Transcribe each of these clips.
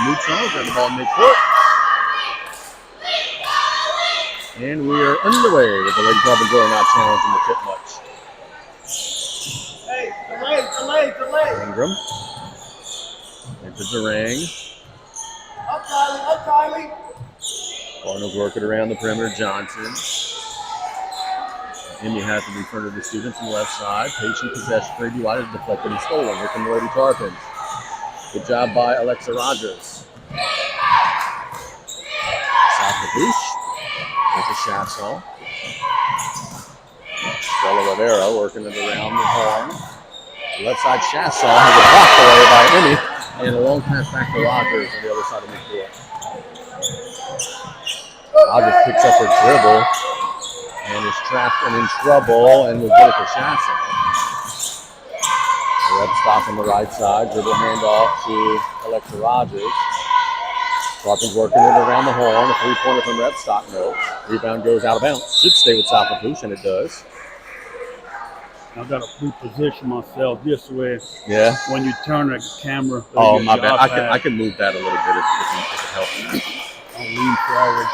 neutral. Got the ball midcourt. And we are underway with the Lady Tarpons really not challenging the tip much. Hey, delay. Ingram. Into Zarang. Up, Kylie. Cardinals working around the perimeter. Johnson. Indy has to be in front of the students on the left side. Patient possession. Brady White is deflected and stolen. Here come the Lady Tarpons. Good job by Alexa Rogers. Lafourche. Into Chassel. Stella Rivera working it around the horn. Left side Chassel has a block away by Emmy. And a long pass back to Rogers on the other side of midcourt. Rogers picks up her dribble and is trapped and in trouble and will get it to Chassel. Red stop on the right side. Dribble handoff to Alexa Rogers. Tarpons working it around the horn. A three-pointer from Red Stock. No. Rebound goes out of bounds. Should stay with Lafourche, and it does. I've got to reposition myself this way. Yeah. When you turn the camera. Oh, my bad. I can move that a little bit if it helps. I'll lean forward.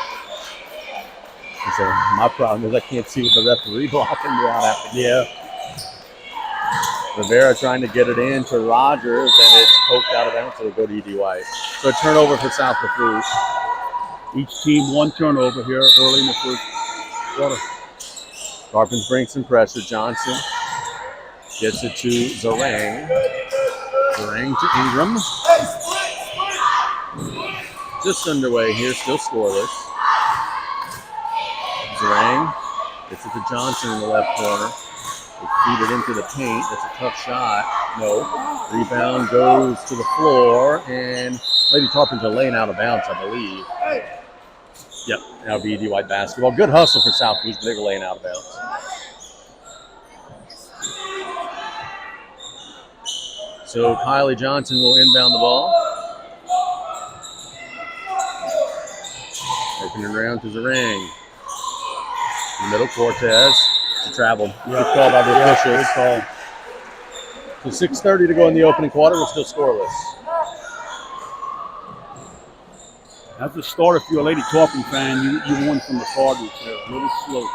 So my problem is I can't see with the referee blocking me out after. Yeah. Rivera trying to get it in to Rogers, and it's poked out of bounds, so it'll go to E.D. White. So a turnover for Lafourche. Each team one turnover here early in the first quarter. Tarpons bring some pressure. Johnson gets it to Zarang. Zarang to Ingram. Just underway here, still scoreless. Zarang gets it to Johnson in the left corner. They feed it into the paint. That's a tough shot. No. Rebound goes to the floor, and Lady Tarpons are laying out of bounds, I believe. Yep, now be E.D. White basketball. Good hustle for Lafourche, but they were laying out of bounds. So Kylie Johnson will inbound the ball. Taking it around to Zarang. In the middle, Cortez. She traveled. Good call by the officials. Good call. So 6:30 to go in the opening quarter. We're still scoreless. That's the start if you're a Lady Tarpon fan. You won from the Cardinals there. A little slow.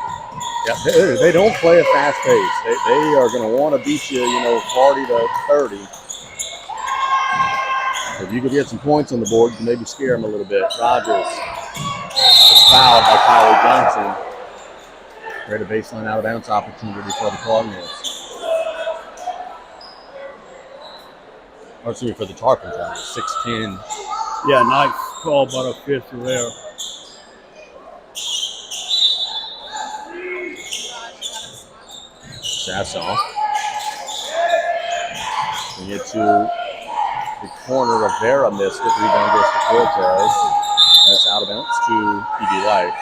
Yeah, they don't play a fast pace. They are going to want to beat you, 40 to 30. If you could get some points on the board, you can maybe scare them a little bit. Rogers is fouled by Kylie Johnson. Create a baseline out of bounds opportunity for the Cardinals. Or excuse me, for the Tarpons, 6-10. Yeah, nice call by the official there. Chassel. Bring it to the corner. Rivera missed it. Rebound goes to Cortez. That's out of bounds to E.D. White.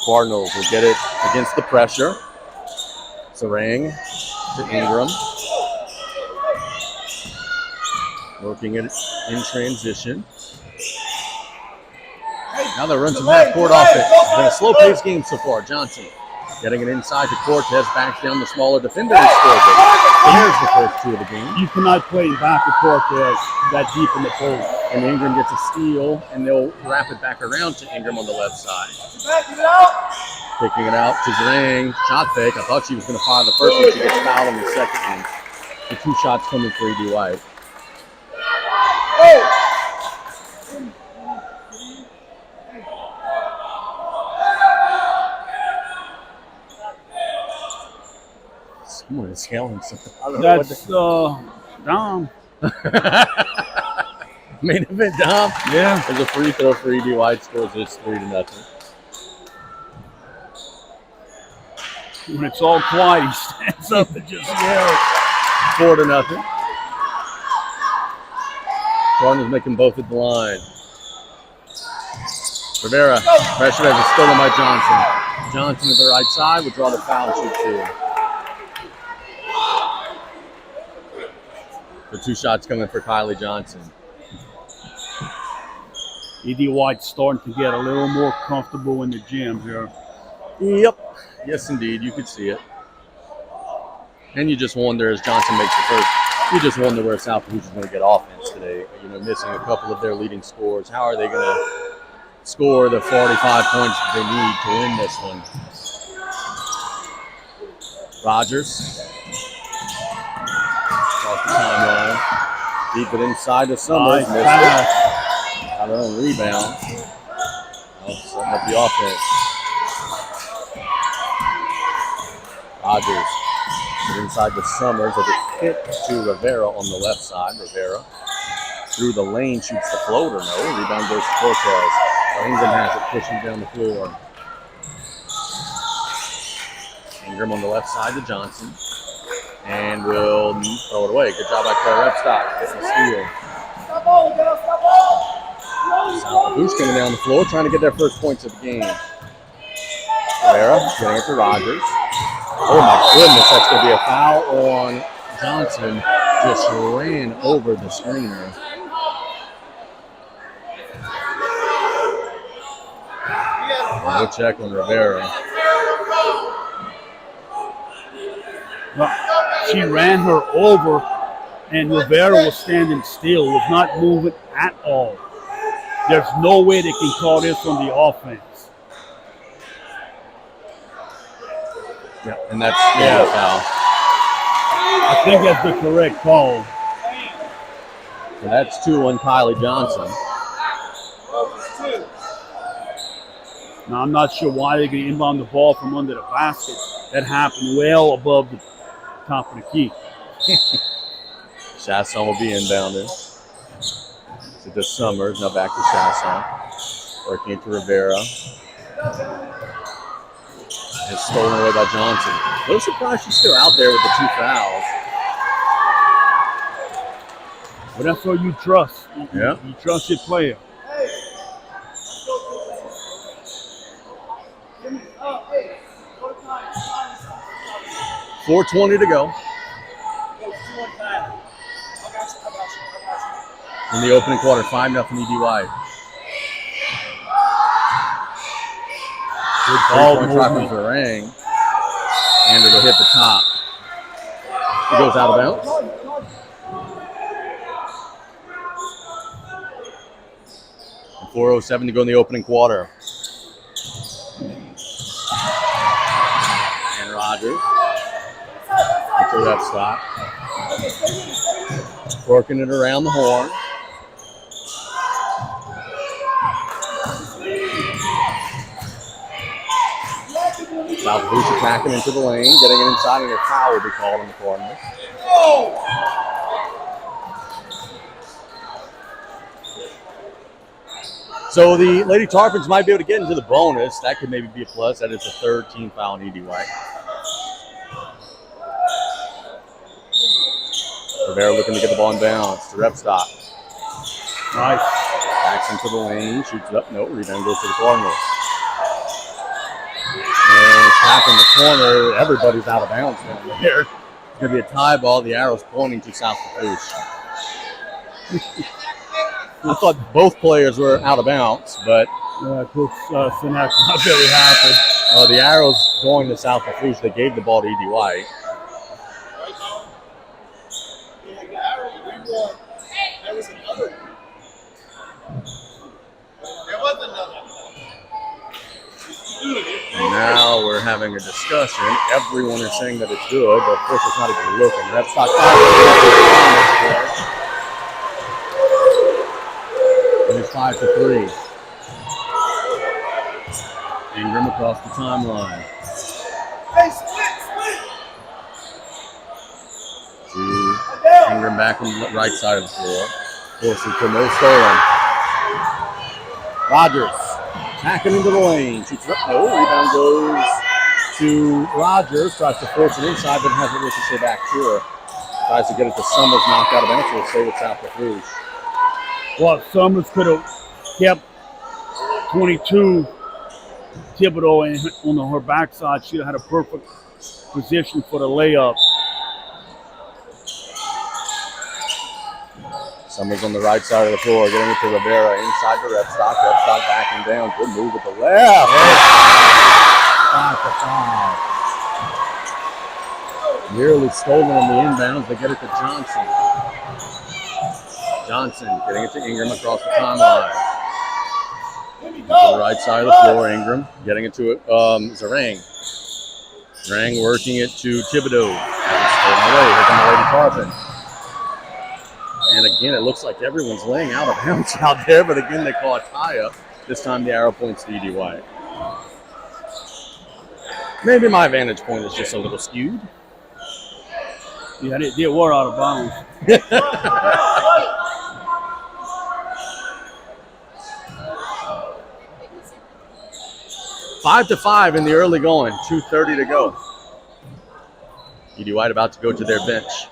Cardinals will get it against the pressure. Zarang to Ingram. Working it in transition. Now they'll run some half-court offense. It's been a slow-paced game so far. Johnson getting it inside to Cortez, backs down the smaller defender and scores it. So there's the first two of the game. You cannot play back to Cortez that deep in the post. And Ingram gets a steal, and they'll wrap it back around to Ingram on the left side. Picking it out to Zarang. Shot fake. I thought she was going to fire the first one. She gets fouled on the second one. The two shots coming for E.D. White. Someone is yelling something. That's Dom. Main event, Dom. Yeah. There's a free throw for E.D. White. Scores this 3-0. When it's all quiet, he stands up and just yells. 4-0. Cardinals making both at the line. Rivera, pressure as it's stolen by Johnson. Johnson at the right side will draw the foul and shoot two. The two shots coming for Kylie Johnson. E.D. White's starting to get a little more comfortable in the gym here. Yep. Yes, indeed, you could see it. And you just wonder, as Johnson makes the first, you just wonder where South Lafourche is going to get offense today. You know, missing a couple of their leading scores. How are they going to score the 45 points that they need to win this one? Rogers. Off the timeline. Deep it inside to Summers. Missed it. Got her own rebound. Setting up the offense. Rogers. Inside to Summers as it hit to Rivera on the left side. Rivera through the lane, shoots the floater. No, rebound goes to Cortez. Langdon has it, pushing down the floor. Ingram on the left side to Johnson. And will throw it away. Good job by Claire Epstock. Getting the steal. South Lafourche coming down the floor, trying to get their first points of the game. Rivera getting it to Rogers. Oh my goodness, that's going to be a foul on Johnson. Just ran over the screener. We'll check on Rivera. Well, she ran her over, and Rivera was standing still, was not moving at all. There's no way they can call this on the offense. Yeah, and that's a foul. I think that's the correct call. So that's 2 on Kylie Johnson. Now, I'm not sure why they're going to inbound the ball from under the basket. That happened well above the top of the key. Chasson will be inbounded. So to Summers, now back to Chasson. Working to Rivera. It's stolen away by Johnson. No surprise she's still out there with the 2 fouls. But that's what you trust. Yeah. You trust your player. 4:20 to go. In the opening quarter, 5-0 EDY. Good ball try from Varang. And it'll hit the top. It goes out of bounds. And 4:07 to go in the opening quarter. And Rogers. Into that stop. Working it around the horn. South Lafourche attacking into the lane, getting it inside, and a foul will be called in the corner. So the Lady Tarpons might be able to get into the bonus. That could maybe be a plus. That is the 3rd team foul in EDY. Rivera looking to get the ball in bounds to Repstock. Nice. Backs into the lane, shoots it up. No, rebound goes to the Cardinals. And tap in the corner. Everybody's out of bounds down there. It's going to be a tie ball. The arrow's pointing to South Lafourche. I thought both players were out of bounds, but Coach Sinak's not very happy. The arrow's going to South Lafourche. They gave the ball to EDY. There was another one. There was another one. And now we're having a discussion. Everyone is saying that it's good, but of course it's not even looking. That's not and it's 5-3. Ingram across the timeline. Hey, split. To Ingram back on the right side of the floor. Forcing to no stolen. Rogers attacking into the lane. Shoots it up. No. Rebound goes to Rogers. Tries to force it inside, but has it ricochet back to her. Tries to get it to Summers. Knocked out of bounds. We'll stay with South Lafourche. Well, Summers could have kept 22 Thibodeau on her backside. She'd have had a perfect position for the layup. Summers on the right side of the floor, getting it to Rivera inside to Repstock. Repstock backing down. Good move with the left. 5-5. Nearly stolen on the inbounds. They get it to Johnson. Johnson getting it to Ingram across the timeline. To the right side of the floor, Ingram getting it to Zarang. Zarang working it to Thibodeau. Stolen away. Here comes the Lady Tarpon. And again, it looks like everyone's laying out of bounds out there, but again, they call a tie-up. This time the arrow points to E.D. White. Maybe my vantage point is just a little skewed. Yeah, they were out of bounds. 5-5 in the early going. 2:30 to go. E.D. White about to go to their bench.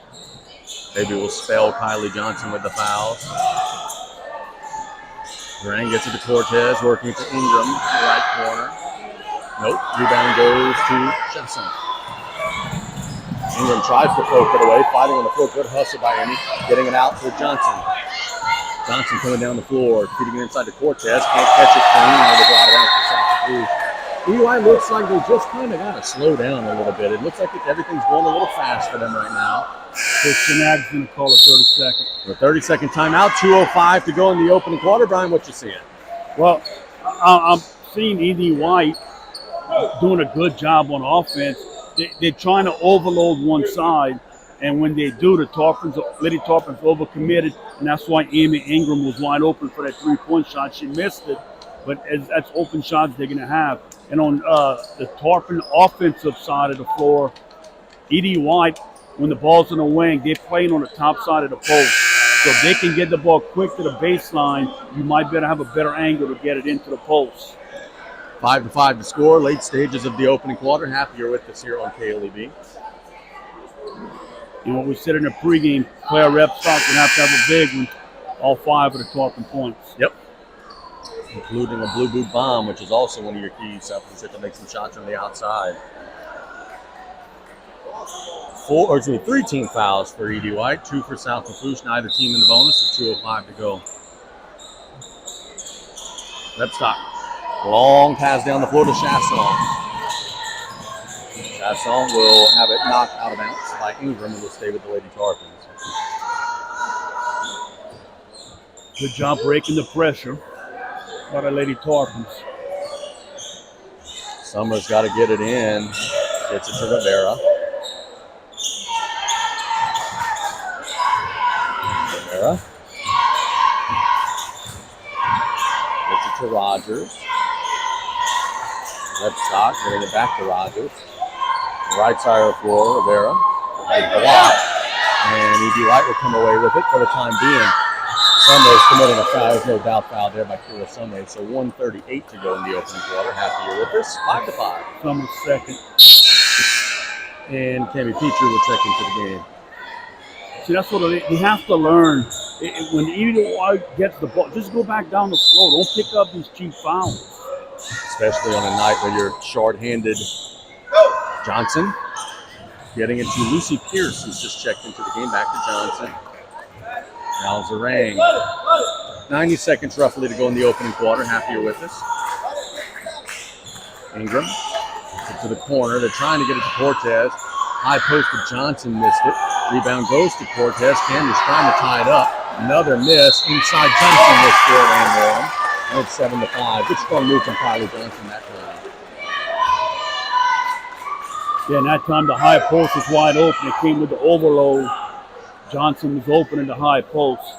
Maybe we'll spell Kylie Johnson with the fouls. Durang gets it to Cortez, working to Ingram, right corner. Nope, rebound goes to Chesson. Ingram tries to poke it away, fighting on the floor. Good hustle by Amy, getting it out to Johnson. Johnson coming down the floor, feeding it inside to Cortez. Can't catch it clean, and it'll go out of bounds for Santa Cruz. EY looks like they just kind of got to slow down a little bit. It looks like everything's going a little fast for them right now. Christian Ag's going to call a 30-second. A 30-second timeout, 2:05 to go in the opening quarter. Brian, what you seeing? Well, I'm seeing E.D. White doing a good job on offense. They're trying to overload one side, and when they do, Lady Tarpon's overcommitted, and that's why Amy Ingram was wide open for that three-point shot. She missed it, but that's open shots they're going to have. And on the Tarpon offensive side of the floor, E.D. White, when the ball's in the wing, they're playing on the top side of the post. So if they can get the ball quick to the baseline, you might better have a better angle to get it into the post. 5-5 to score. Late stages of the opening quarter. Happy you're with us here on KLEB. You know, we said in the pregame, player rep stock would have to have a big one, all 5 of the Tarpon points. Yep. Including a blue boot bomb, which is also one of your keys. South Pacific to make some shots from the outside. 3 team fouls for E.D. White, 2 for South Lafourche, neither team in the bonus, so 2:05 to go. Repstock. Long pass down the floor to Chasson. Chasson will have it knocked out of bounds by Ingram and will stay with the Lady Tarpons. Good job breaking the pressure by the Lady Tarpons. Summers got to get it in. Gets it to Rivera. Gets it to Rogers. Repstock getting it back to Rogers. Right side of the floor, Rivera. Big block. And E.D. White will come away with it for the time being. Summers committing a foul. There's no doubt foul there by Kira Summers. So 1:38 to go in the opening quarter. Happy you're with us. 5-5. Summers second. And Tammy Petrie will check into the game. See, that's what they have to learn. When E.D. White gets the ball, just go back down the floor. Don't pick up these cheap fouls. Especially on a night where you're short-handed. Johnson getting it to Lucy Pierce, who's just checked into the game. Back to Johnson. Now Zarang. 90 seconds roughly to go in the opening quarter. Happy you're with us. Ingram to the corner. They're trying to get it to Cortez. High post to Johnson, missed it. Rebound goes to Cortez. Cameron's trying to tie it up. Another miss. Inside Johnson missed it and one. And it's 7-5. Good strong move from Kylie Johnson that time. Yeah, and that time the high post was wide open. It came with the overload. Johnson was open in the high post.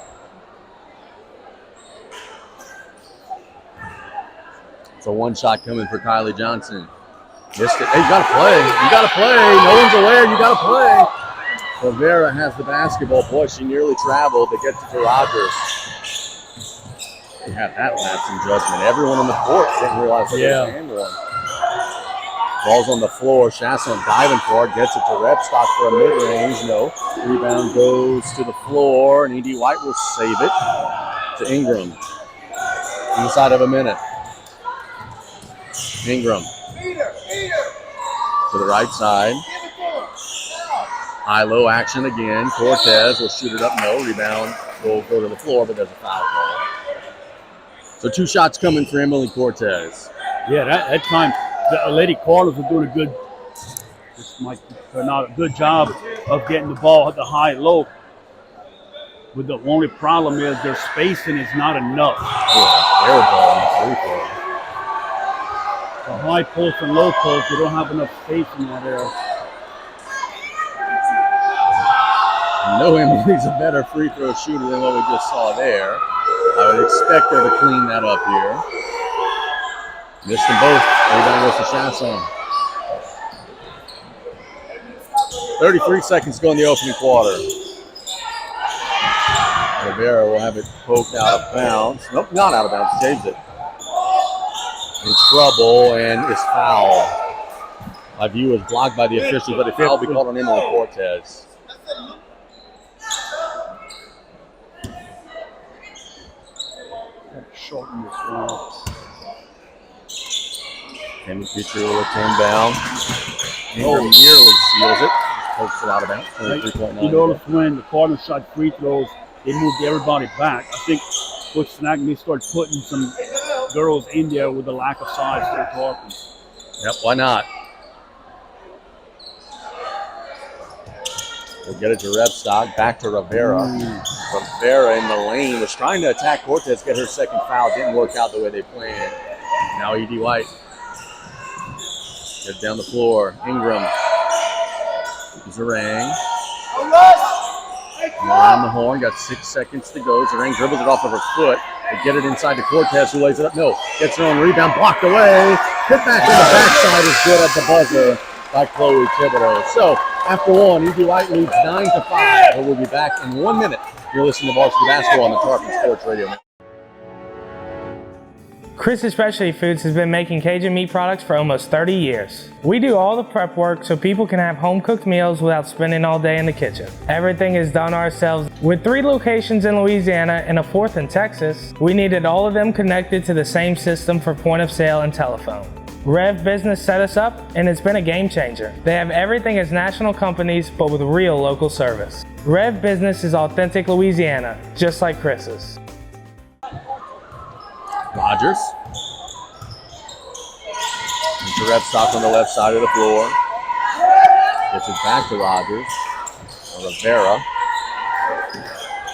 So one shot coming for Kylie Johnson. Missed it. Hey, you gotta play. You gotta play. No one's aware. You gotta play. Rivera has the basketball. Boy, she nearly traveled to get to Rogers. They had that lapse in judgment. Everyone on the court didn't realize that they was handling. Ball's on the floor. Chasson diving for it. Gets it to Repstock for a mid-range. No. Rebound goes to the floor, and E.D. White will save it to Ingram. Inside of a minute. Ingram. To the right side. High-low action again. Cortez will shoot it up. No. Rebound will go to the floor, but there's a foul call. So 2 shots coming for Emily Cortez. Yeah, that time the Lady Cardinals are doing a good. This might turn out a good job of getting the ball at the high low. But the only problem is their spacing is not enough. Air ball and free throw. The high post and low post, they don't have enough space in that area. No, Emily's a better free throw shooter than what we just saw there. I would expect her to clean that up here. Missed them both. Rebound goes to Chasson. 33 seconds to go in the opening quarter. Rivera will have it poked out of bounds. Nope, not out of bounds. Saves it. In trouble and is fouled. My view was blocked by the officials, but a foul will be called on Emily Cortez. Shorten this one. Tammy Petrie will turn down. Ingram nearly seals it. Just pokes it out of bounds. 23.9. You notice when the Cardinals shot free throws, they moved everybody back. I think Coach Snack may start putting some girls in there with the lack of size they're talking. Yep, why not? We'll get it to Rebstock. Back to Rivera. Rivera in the lane was trying to attack Cortez, get her second foul. Didn't work out the way they planned. Now E.D. White. Get down the floor. Ingram. Zarang. Around the horn. Got 6 seconds to go. Zarang dribbles it off of her foot. They get it inside to Cortez, who lays it up. No. Gets her own rebound. Blocked away. Hit back on the backside is good at the buzzer by Chloe Thibodeau. So, after one, E.D. White leads 9-5. But we'll be back in 1 minute. You're listening to Varsity Basketball on the Tarpon Sports Radio. Chris's Specialty Foods has been making Cajun meat products for almost 30 years. We do all the prep work so people can have home-cooked meals without spending all day in the kitchen. Everything is done ourselves. With 3 locations in Louisiana and a 4th in Texas, we needed all of them connected to the same system for point of sale and telephone. Rev Business set us up, and it's been a game changer. They have everything as national companies, but with real local service. Rev Business is authentic Louisiana, just like Chris's. Rogers. Into Rebstock on the left side of the floor. Gets it back to Rogers. Rivera.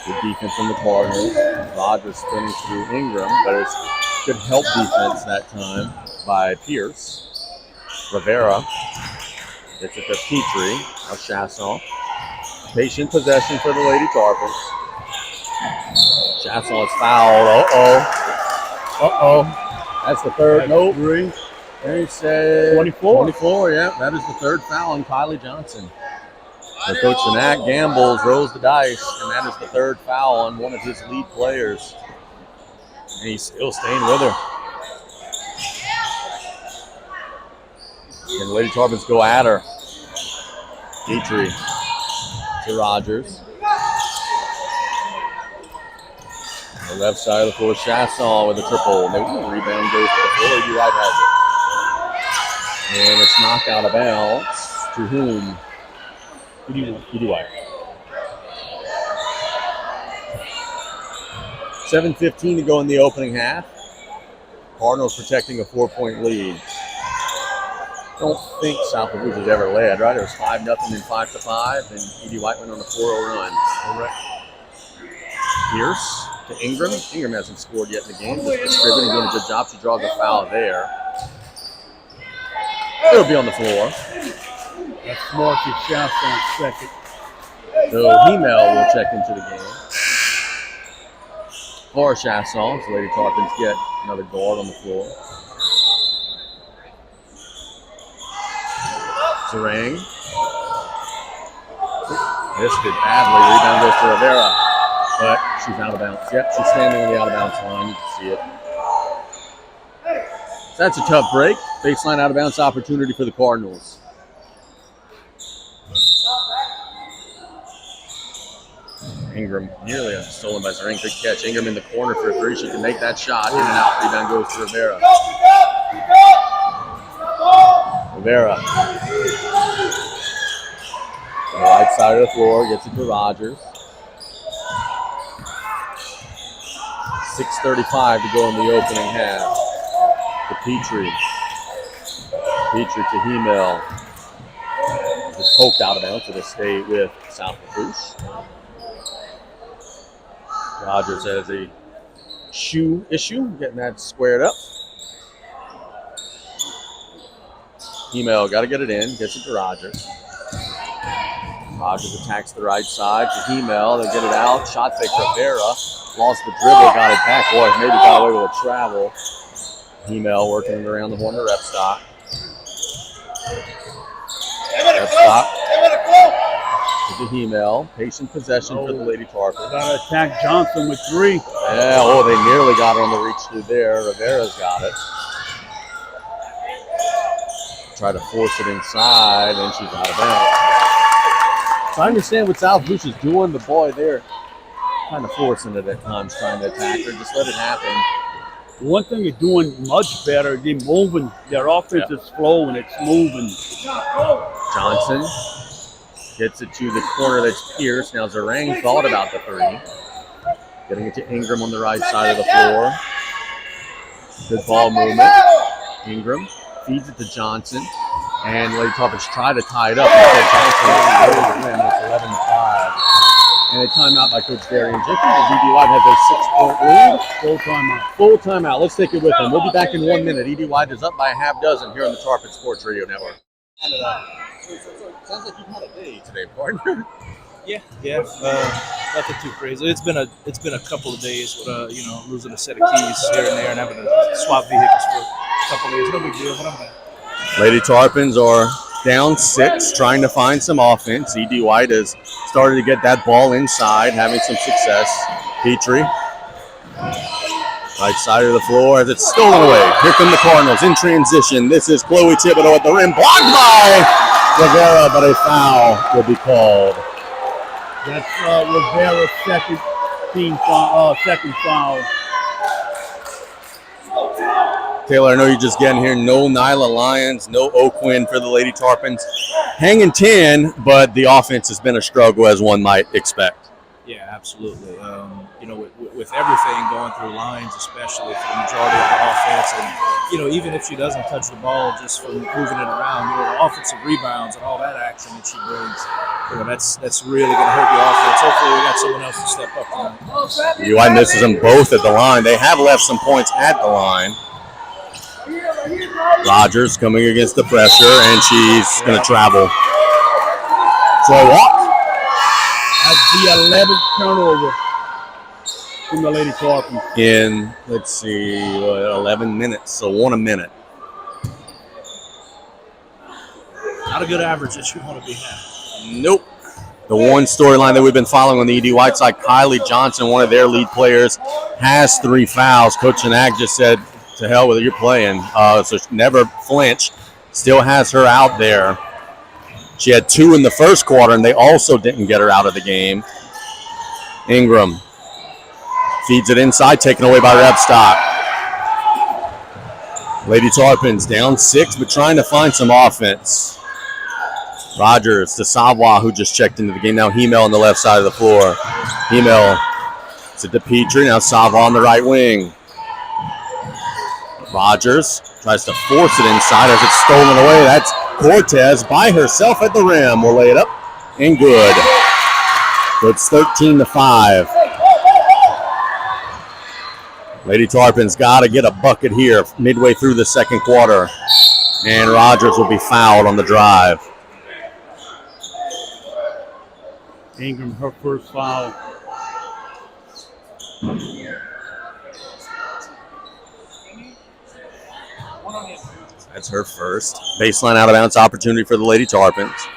Good defense from the Cardinals. Rogers spinning through Ingram, but it's good help defense that time by Pierce. Rivera gets it to Petrie. Now Chasson. Patient possession for the Lady Tarpons. Chasson is fouled. Uh-oh. That's the third. Nope. They said 24, yeah. That is the third foul on Kylie Johnson. So Coach Sinak gambles, rolls the dice, and that is the third foul on one of his lead players. And he's still staying with her. And Lady Tarpons go at her. Petrie to Rogers. On the left side of the floor, Chasson with a triple. The rebound goes to the floor. E.D. White has it. And it's knocked out of bounds. To whom? E.D. White. 7:15 to go in the opening half. Cardinals protecting a 4-point lead. I don't think South Lafourche has ever led, right? It was 5-0 and 5-5, and E.D. White went on a 4-0 run. Correct. Pierce to Ingram. Ingram hasn't scored yet in the game. Just distributing, doing a good job. She draws a foul there. It'll be on the floor. That's Marky Chasson second. So Hemel will check into the game. For Chasson, so Lady Tarpons get another guard on the floor. Zarang. Missed it badly. Rebound goes to Rivera. But she's out of bounds. Yep, she's standing on the out of bounds line. You can see it. So that's a tough break. Baseline out of bounds opportunity for the Cardinals. Ingram nearly stolen by Zarang. Good catch. Ingram in the corner for a 3. She can make that shot. In and out. Rebound goes to Rivera. Rivera. On the right side of the floor. Gets it to Rogers. 6:35 to go in the opening half. To Petrie. Petrie to Hemel. It's poked out of bounds to the state with South Lafourche. Rogers has a shoe issue, getting that squared up. Hemel got to get it in, gets it to Rogers. Rogers attacks the right side to Hemel. They get it out. Shot fake Rivera. Lost the dribble, got it back. Boy, maybe got away with a travel. Hemel working it around the horn to Repstock. Repstock to Hemel. Patient possession for the Lady Tarpons. Got to attack Johnson with 3. Yeah, oh, they nearly got it on the reach through there. Rivera's got it. Try to force it inside, and she's out of bounds. So I understand what South Lafourche is doing. The boy there kind of forcing it at times, trying to attack her. Just let it happen. One thing they're doing much better, they're moving. Their offense is flowing, it's moving. Johnson gets it to the corner that's Pierce. Now Zarang thought about the 3. Getting it to Ingram on the right side of the floor. Good ball movement. Ingram feeds it to Johnson. And Lady Tarpons try to tie it up. Instead, Johnson win. It's 11-5. And a timeout by Coach Darian Jenkins. ED White has a 6-point lead. Full timeout. Full timeout. Let's take it with them. We'll be back in 1 minute. ED White is up by a half dozen here on the Tarpon Sports Radio Network. Sounds like you've had a day today, partner. Yeah, nothing too crazy. It's been a couple of days with losing a set of keys here and there and having to swap vehicles for a couple of days. No big deal, but I'm back. Lady Tarpons are down 6, trying to find some offense. ED White has started to get that ball inside, having some success. Petrie, right side of the floor as it's stolen away. Here come the Cardinals in transition. This is Chloe Thibodeau at the rim, blocked by Rivera, but a foul will be called. That's Rivera's second foul. Taylor, I know you're just getting here. No Nyla Lyons, no O'Quinn for the Lady Tarpons. Hanging 10, but the offense has been a struggle, as one might expect. Yeah, absolutely. With everything going through lines, especially for the majority of the offense, and even if she doesn't touch the ball, just from moving it around, the offensive rebounds and all that action that she brings, that's really going to hurt the offense. Hopefully, we got someone else to step up tonight. UI misses them both at the line. They have left some points at the line. Rogers coming against the pressure, and she's going to travel. Troy Walk. That's the 11th turnover from the Lady Tarpons. In, 11 minutes, so 1 a minute. Not a good average that you want to be at. Nope. The one storyline that we've been following on the ED White side, Kylie Johnson, one of their lead players, has 3 fouls. Coach Shanag just said, to hell with it, you're playing. So she never flinched. Still has her out there. She had 2 in the first quarter, and they also didn't get her out of the game. Ingram feeds it inside, taken away by Repstock. Lady Tarpons down 6, but trying to find some offense. Rogers to Savoie, who just checked into the game. Now Hemel on the left side of the floor. Hemel to Petrie. Now Savoie on the right wing. Rogers tries to force it inside as it's stolen away. That's Cortez by herself at the rim. Will lay it up and good. So it's 13-5. Lady Tarpons got to get a bucket here midway through the second quarter. And Rogers will be fouled on the drive. Ingram, her first foul. That's her first. Baseline out of bounds opportunity for the Lady Tarpons.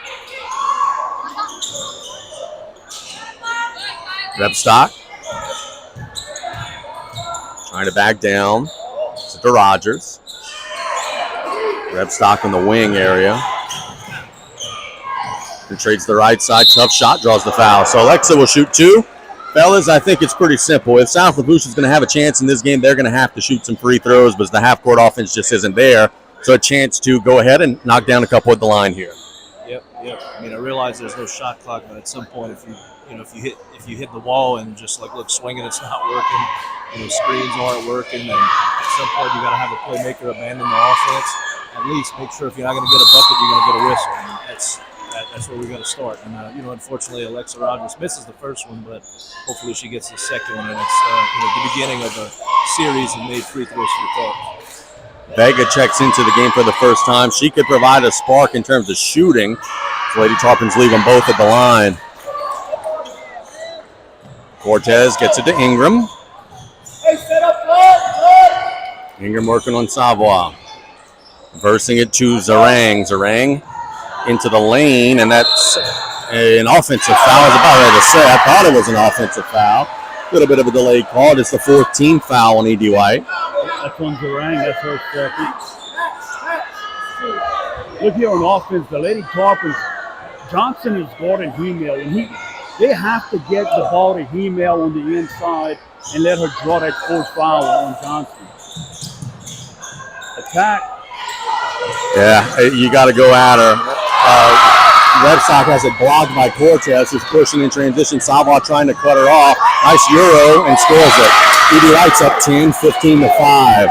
Repstock. Trying to back down. To Rogers. Repstock in the wing area. And trades the right side. Tough shot, draws the foul. So Alexa will shoot 2. Fellas, I think it's pretty simple. If South Lafourche is going to have a chance in this game, they're going to have to shoot some free throws, but the half-court offense just isn't there. So a chance to go ahead and knock down a couple at the line here. Yep. I mean, I realize there's no shot clock, but at some point, if you hit the wall and just look swinging, it's not working. Screens aren't working, and at some point you got to have a playmaker abandon the offense. at least make sure if you're not going to get a bucket, you're going to get a whistle. And that's where we got to start. And unfortunately, Alexa Rogers misses the first one, but hopefully she gets the second one, and it's the beginning of a series of made free throws for the Cubs. Vega checks into the game for the first time. She could provide a spark in terms of shooting. Lady Tarpons leave them both at the line. Cortez gets it to Ingram. Hey, set up front. Ingram working on Savoie. Versing it to Zarang. Zarang into the lane, and that's an offensive foul. I was about ready to say, I thought it was an offensive foul. A little bit of a delayed call. It's the 14th foul on E.D. White. That's on Zarang. That's her second. Look here on offense, the Lady Tarpons, Johnson is guarding Hemel, and they have to get the ball to Hemel on the inside and let her draw that fourth foul on Johnson. Attack. Yeah, you got to go at her. Red Sox has it blocked by Cortez, who's pushing in transition. Savoie trying to cut her off. Nice Euro and scores it. E.D. White's up 10, 15-5.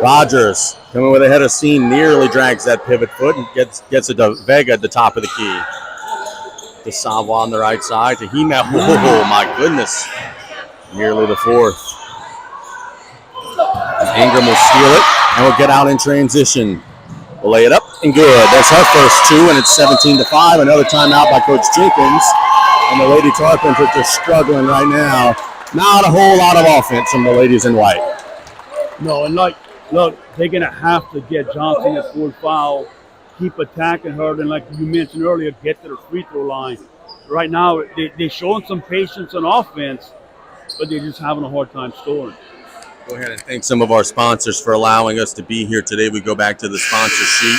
Rogers coming with a head of steam, nearly drags that pivot foot and gets it to Vega at the top of the key. To Savoie on the right side. To Hemel. Oh, my goodness. Nearly the fourth. Ingram will steal it and will get out in transition. Will lay it up and good. That's her first two, and it's 17-5. Another timeout by Coach Jenkins. And the Lady Tarpons are just struggling right now. Not a whole lot of offense from the ladies in white. No, and look, they're going to have to get Johnson at fourth foul, keep attacking her, and like you mentioned earlier, get to the free throw line. Right now, they're showing some patience on offense, but they're just having a hard time scoring. Go ahead and thank some of our sponsors for allowing us to be here today. We go back to the sponsor sheet.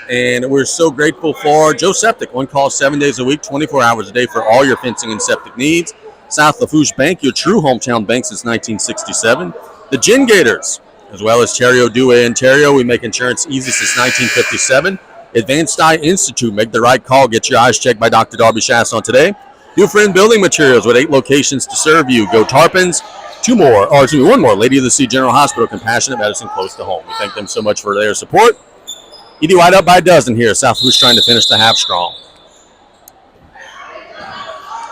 And we're so grateful for Joe Septic. One call 7 days a week, 24 hours a day for all your fencing and septic needs. South Lafourche Bank, your true hometown bank since 1967. The Gin Gators, as well as Terrio Due Ontario. We make insurance easy since 1957. Advanced Eye Institute. Make the right call. Get your eyes checked by Dr. Darby Chasson today. New Friend Building Materials with 8 locations to serve you. Go Tarpons. One more. Lady of the Sea General Hospital, compassionate medicine close to home. We thank them so much for their support. E.D. White up by a dozen here. South Lafourche trying to finish the half strong.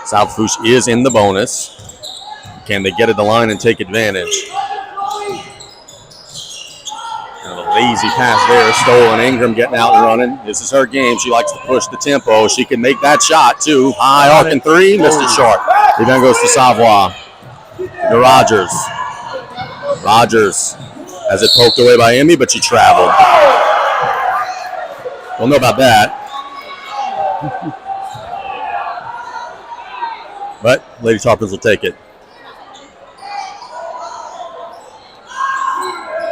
South Lafourche is in the bonus. Can they get at the line and take advantage? Kind of a lazy pass there. Stolen. Ingram getting out and running. This is her game. She likes to push the tempo. She can make that shot too. High arcing three. Missed it short. Rebound goes to Savoie. To Rogers. Rogers has it poked away by Emmy, but she traveled. Don't know about that. But Lady Tarpons will take it.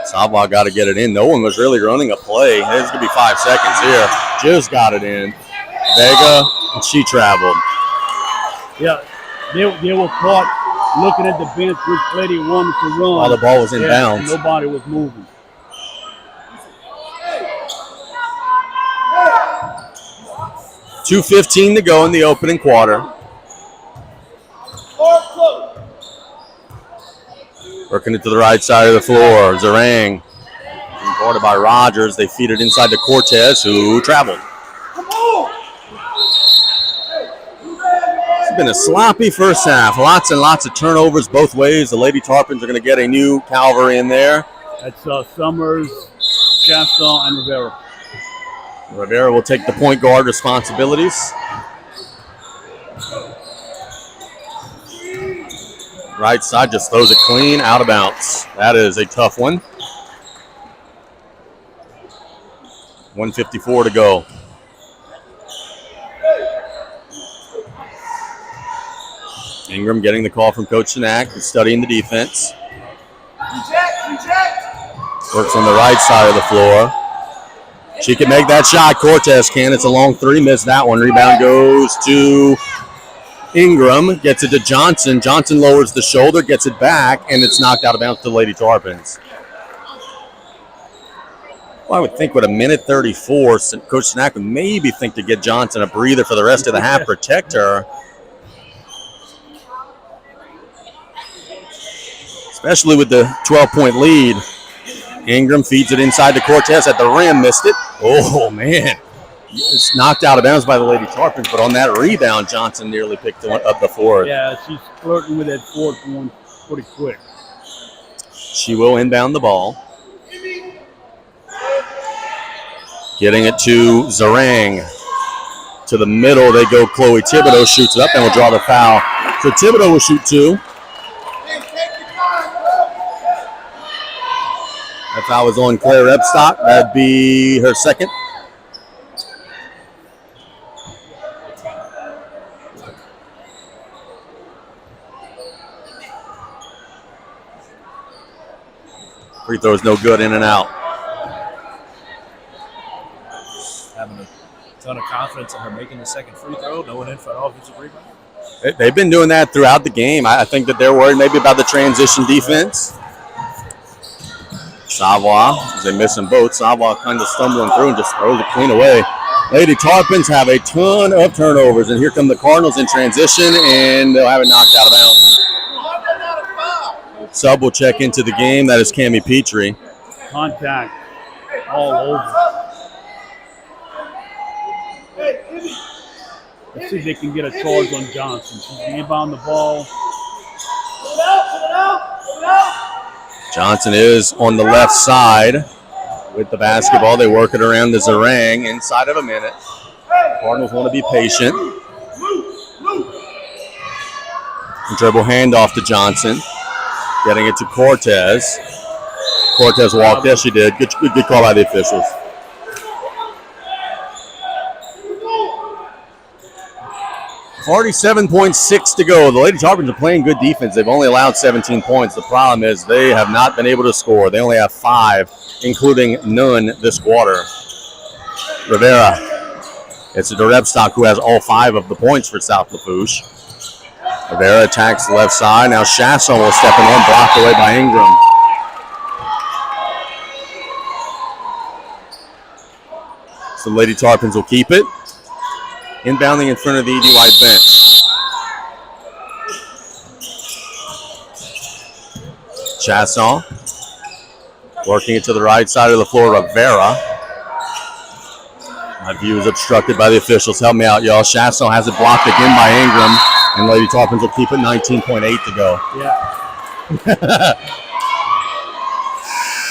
Savoie got to get it in. No one was really running a play. There's going to be 5 seconds here. Just got it in. Vega, and she traveled. Yeah, they were caught looking at the bench which play they wanted to run. While the ball was in bounds. Nobody was moving. $2:15 to go in the opening quarter. Working it to the right side of the floor. Zarang. Guarded by Rogers. They feed it inside to Cortez, who traveled. It's been a sloppy first half. Lots and lots of turnovers both ways. The Lady Tarpons are going to get a new cavalry in there. That's Summers, Chasson, and Rivera. Rivera will take the point guard responsibilities. Right side just throws it clean, out of bounds. That is a tough one. 1:54 to go. Ingram getting the call from Coach Sinak, studying the defense. Works on the right side of the floor. She can make that shot. Cortez can. It's a long three. Missed that one. Rebound goes to Ingram. Gets it to Johnson. Johnson lowers the shoulder, gets it back, and it's knocked out of bounds to the Lady Tarpons. Well, I would think with a minute 34, Coach Sinak would maybe think to get Johnson a breather for the rest of the half, protect her. especially with the 12-point lead. Ingram feeds it inside to Cortez at the rim, missed it. Oh, man. It's knocked out of bounds by the Lady Tarpons, but on that rebound, Johnson nearly picked up the fourth. Yeah, she's flirting with that fourth one pretty quick. She will inbound the ball. Getting it to Zarang. To the middle, they go. Chloe Thibodeau shoots it up and will draw the foul. So Thibodeau will shoot two. That foul was on Claire Rebstock. That'd be her second. Free throw is no good, in and out. Having a ton of confidence in her making the second free throw, no one in for an offensive rebound. They've been doing that throughout the game. I think that they're worried maybe about the transition defense. Savoie, as they miss them both. Savoie kind of stumbling through and just throws it clean away. Lady Tarpons have a ton of turnovers, and here come the Cardinals in transition, and they'll have it knocked out of bounds. Sub will check into the game. That is Cammie Petrie. Contact all over. Let's see if they can get a charge on Johnson. She's inbound the ball. Johnson is on the left side with the basketball. They work it around to Zarang inside of a minute. Cardinals want to be patient. Dribble handoff to Johnson. Getting it to Cortez. Cortez walked. Yes, she did. Good call by the officials. .47.6 to go. The Lady Tarpons are playing good defense. They've only allowed 17 points. The problem is they have not been able to score. They only have 5, including none this quarter. Rivera. It's a Rebstock who has all 5 of the points for South Lafourche. Rivera attacks the left side. Now Chasson will step in one, blocked away by Ingram. So Lady Tarpons will keep it. Inbounding in front of the E.D. White bench. Chasson working it to the right side of the floor. Rivera. My view is obstructed by the officials. Help me out, y'all. Chasson has it blocked again by Ingram, and Lady Tarpons will keep it. 19.8 to go. Yeah.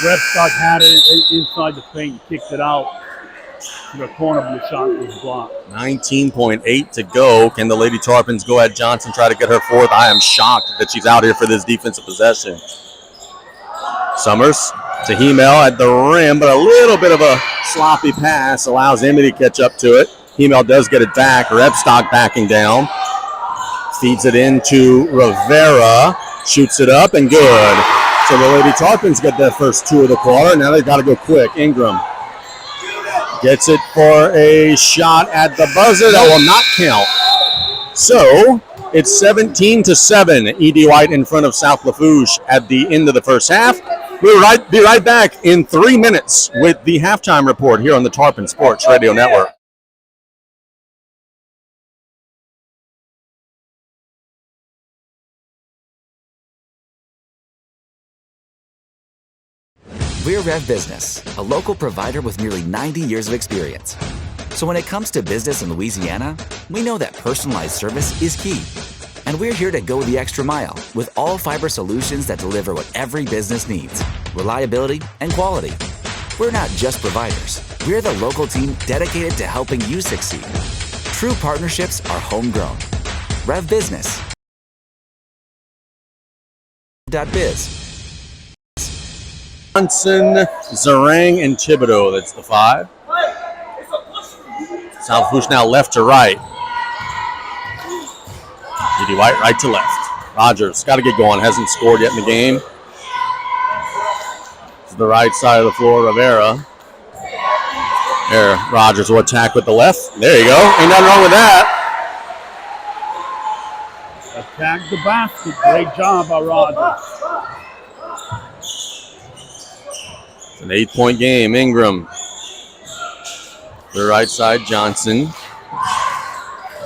Rebstock had it inside the paint and kicked it out. The corner of the shot was blocked. 19.8 to go. Can the Lady Tarpons go at Johnson, try to get her fourth? I am shocked that she's out here for this defensive possession. Summers to Hemel at the rim, but a little bit of a sloppy pass allows Emmy to catch up to it. Hemel does get it back. Rebstock backing down. Feeds it into Rivera. Shoots it up and good. So the Lady Tarpons get their first 2 of the quarter. Now they've got to go quick. Ingram gets it for a shot at the buzzer. That will not count. So it's 17-7. E.D. White in front of South Lafourche at the end of the first half. We'll be right back in 3 minutes with the halftime report here on the Tarpon Sports Radio Network. We're Rev Business, a local provider with nearly 90 years of experience. So when it comes to business in Louisiana, we know that personalized service is key. And we're here to go the extra mile with all fiber solutions that deliver what every business needs: reliability and quality. We're not just providers. We're the local team dedicated to helping you succeed. True partnerships are homegrown. Rev Business. .biz. Johnson, Zarang, and Thibodeau. That's the 5. South Lafourche now left to right. E.D. White right to left. Rogers got to get going. Hasn't scored yet in the game. To the right side of the floor, Rivera. There, Rogers will attack with the left. There you go. Ain't nothing wrong with that. Attack the basket. Great job by Rogers. It's an 8-point game. Ingram. The right side, Johnson.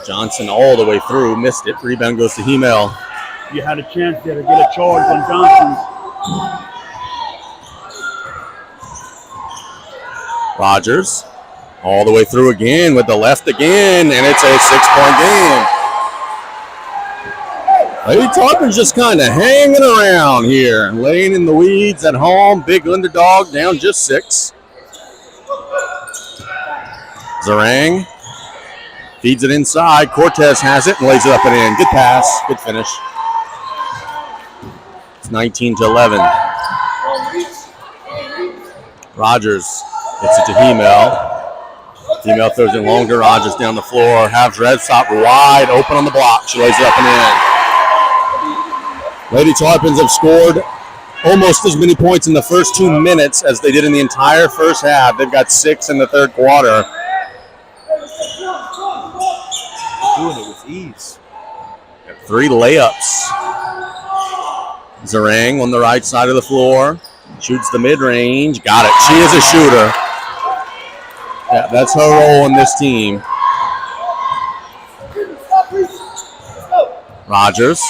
Johnson all the way through. Missed it. Rebound goes to Hemel. You had a chance there to get a charge on Johnson. Rogers all the way through again with the left again, and it's a 6-point game. Lady Tarpon's just kind of hanging around here, laying in the weeds at home. Big underdog, down just 6. Zarang feeds it inside. Cortez has it and lays it up and in. Good pass, good finish. It's 19-11. Rogers gets it to Hemel. Hemel throws it long to Rogers down the floor. Has Redstock wide open on the block. She lays it up and in. Lady Tarpons have scored almost as many points in the first 2 minutes as they did in the entire first half. They've got 6 in the third quarter. Doing it with ease. Got 3 layups. Zarang on the right side of the floor. Shoots the mid-range. Got it. She is a shooter. Yeah, that's her role on this team. Rogers.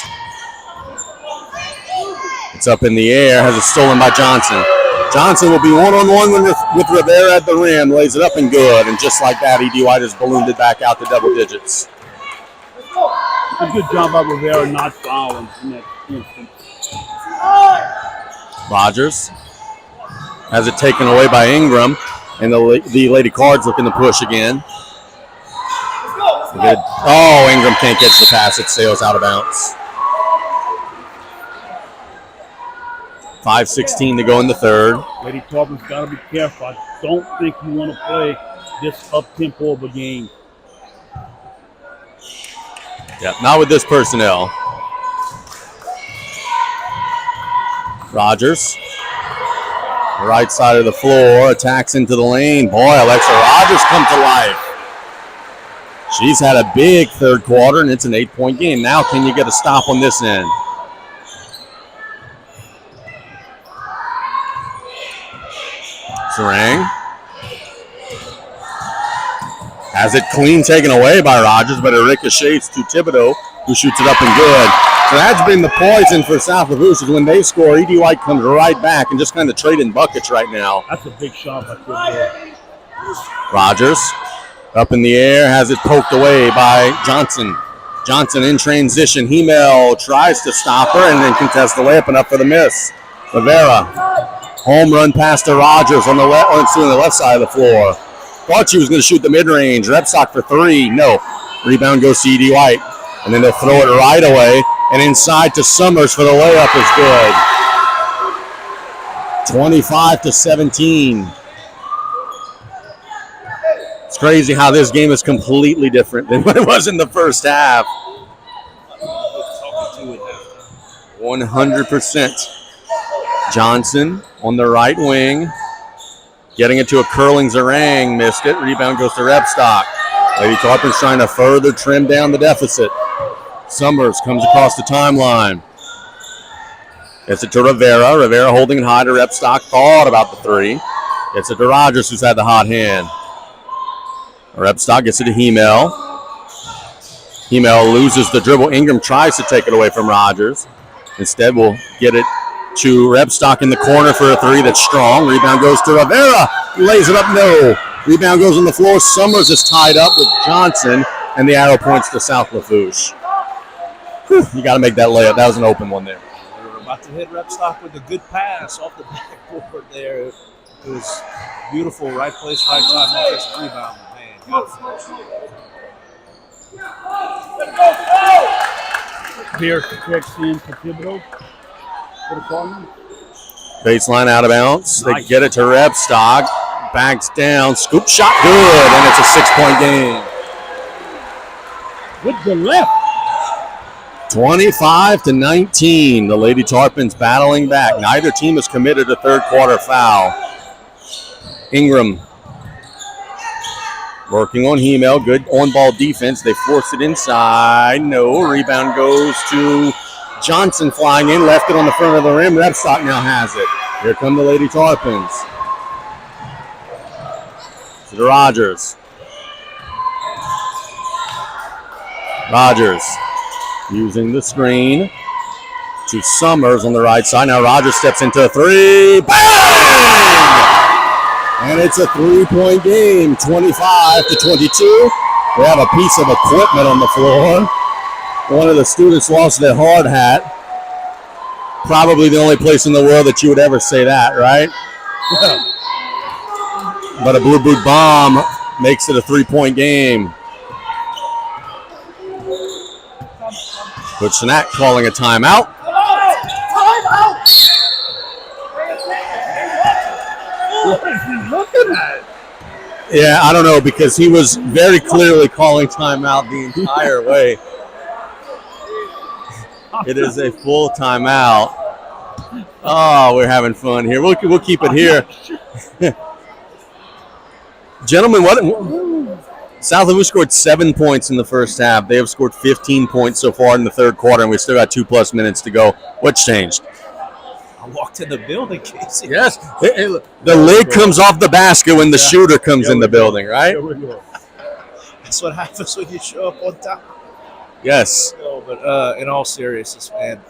It's up in the air. Has it stolen by Johnson. Johnson will be one-on-one with Rivera at the rim. Lays it up and good. And just like that, E.D. White has ballooned it back out to double digits. A good job by Rivera not fouling in that instance. Rogers has it taken away by Ingram, and the Lady Cards looking to push again. Good. Oh, Ingram can't catch the pass. It sails out of bounds. 5:16 to go in the third. Lady Tarpon's got to be careful. I don't think you want to play this up-tempo of a game. Yeah, not with this personnel. Rogers, the right side of the floor, attacks into the lane. Boy, Alexa Rogers come to life. She's had a big third quarter, and it's an 8-point game. Now, can you get a stop on this end? Sarang has it clean taken away by Rogers, but it ricochets to Thibodeau, who shoots it up and good. So that's been the poison for South Lafourche, is when they score, E.D. White comes right back and just kind of trading buckets right now. That's a big shot by Thibodeau. Rogers up in the air, has it poked away by Johnson. Johnson in transition. Hemel tries to stop her and then contests the layup and up for the miss. Rivera, home run pass to Rogers on the left side of the floor. Thought she was going to shoot the mid-range. Repstock for 3. No. Rebound goes to E.D. White. And then they'll throw it right away. And inside to Summers for the layup is good. 25-17. It's crazy how this game is completely different than what it was in the first half. 100%. Johnson on the right wing. Getting it to a curling Zarang. Missed it. Rebound goes to Repstock. Lady Tarpon's trying to further trim down the deficit. Summers comes across the timeline. Gets it to Rivera. Rivera holding it high to Repstock. Thought about the 3. Gets it to Rogers, who's had the hot hand. Repstock gets it to Hemel. Hemel loses the dribble. Ingram tries to take it away from Rogers. Instead, we'll get it to Repstock in the corner for a 3 that's strong. Rebound goes to Rivera. Lays it up. No. Rebound goes on the floor. Summers is tied up with Johnson, and the arrow points to South Lafourche. You got to make that layup. That was an open one there. We were about to hit Repstock with a good pass off the backboard there. It was beautiful. Right place, right time. Offensive rebound. Man, got to finish. Pierce checks in for Thibodeau for the corner. Baseline out of bounds. Nice. They get it to Repstock. Backs down. Scoop shot. Good. And it's a 6-point game. With the left. 25-19. The Lady Tarpons battling back. Neither team has committed a third quarter foul. Ingram working on Hemel. Good on-ball defense. They force it inside. No. Rebound goes to Johnson flying in. Left it on the front of the rim. Repstock now has it. Here come the Lady Tarpons. To Rogers. Rogers using the screen to Summers on the right side. Now Rogers steps into a three. Bang! And it's a 3-point game, 25-22. We have a piece of equipment on the floor. One of the students lost their hard hat. Probably the only place in the world that you would ever say that, right? But a blue boot bomb makes it a 3-point game. Coach Sinak calling a timeout. What is he looking at? Yeah, I don't know, because he was very clearly calling timeout the entire way. It is a full timeout. Oh, we're having fun here. We'll keep it here. Gentlemen, South Lafourche scored 7 points in the first half. They have scored 15 points so far in the third quarter, and we still got 2+ minutes to go. What's changed? I walked in the building, Casey. Yes. The lid comes off the basket when the shooter comes in the building, right? That's what happens when you show up on time. Yes. No, but in all seriousness, man,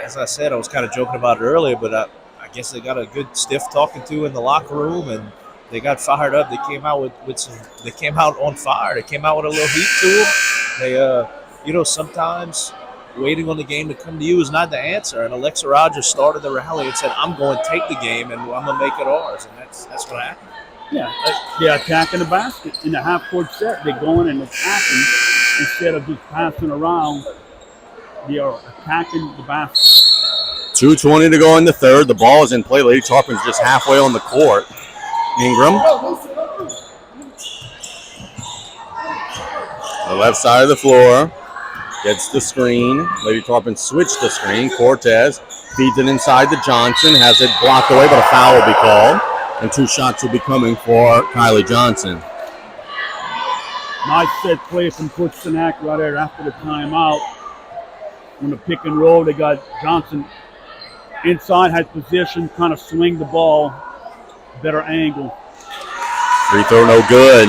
as I said, I was kind of joking about it earlier, but I guess they got a good stiff talking to in the locker room, and they got fired up. They came out with some. They came out on fire. They came out with a little heat to them. They, sometimes waiting on the game to come to you is not the answer. And Alexa Rogers started the rally and said, "I'm going to take the game, and I'm going to make it ours." And that's what happened. Yeah, they're attacking the basket in the half-court set. They're going and attacking instead of just passing around. They are attacking the basket. 2:20 to go in the third. The ball is in play. Lady Tarpon's just halfway on the court. Ingram. The left side of the floor. Gets the screen. Lady Tarpon switched the screen. Cortez feeds it inside to Johnson. Has it blocked away, but a foul will be called. And 2 shots will be coming for Kylie Johnson. Nice set play from Coach Sinak right there after the timeout. On the pick and roll, they got Johnson inside, had position, kind of swing the ball, better angle. Free throw no good.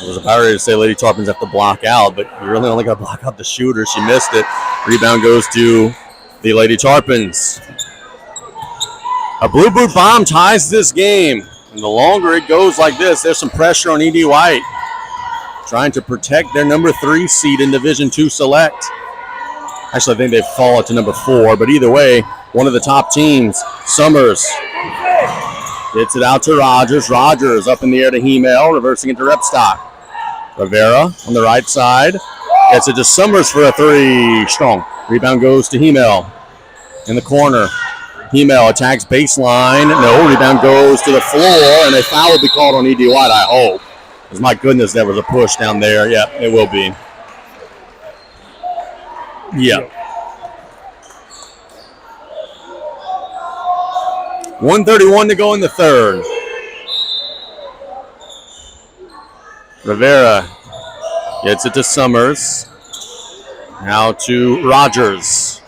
I was about ready to say Lady Tarpons have to block out, but you really only got to block out the shooter. She missed it. Rebound goes to the Lady Tarpons. A blue boot bomb ties this game. And the longer it goes like this, there's some pressure on E.D. White, trying to protect their number 3 seed in Division II Select. Actually, I think they've fallen to number 4, but either way, one of the top teams. Summers gets it out to Rogers. Rogers up in the air to Hemel, reversing into Repstock. Rivera on the right side. Gets it to Summers for a 3. Strong. Rebound goes to Hemel in the corner. Hemel attacks baseline. No, rebound goes to the floor, and a foul will be called on E.D. White, I hope. Because my goodness, there was a push down there. Yeah, it will be. Yeah. 1:31 to go in the third. Rivera gets it to Summers. Now to Rogers.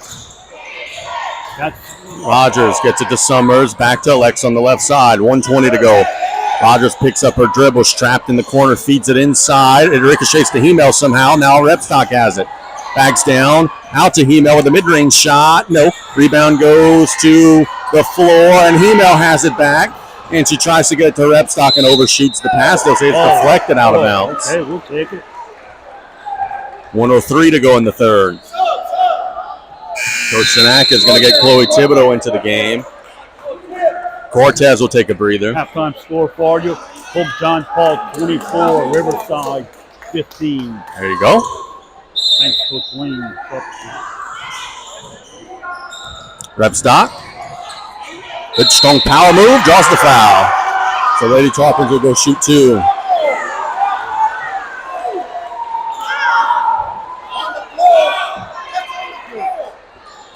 Rogers gets it to Summers. Back to Alex on the left side. 1:20 to go. Rogers picks up her dribble, strapped in the corner, feeds it inside. It ricochets to Hemel somehow. Now Repstock has it. Backs down, out to Hemel with a mid-range shot. No. Rebound goes to the floor, and Hemel has it back. And she tries to get it to Repstock and overshoots the pass. They'll say it's deflected out of bounds. Okay, we'll take it. 1:03 to go in the third. Coach Sinak is going to get Chloe Thibodeau into the game. Cortez will take a breather. Halftime score for you. Hope John Paul 24, Riverside 15. There you go. Thanks, Coach Wayne. Repstock. Good strong power move. Draws the foul. So Lady Tarpons will go shoot 2.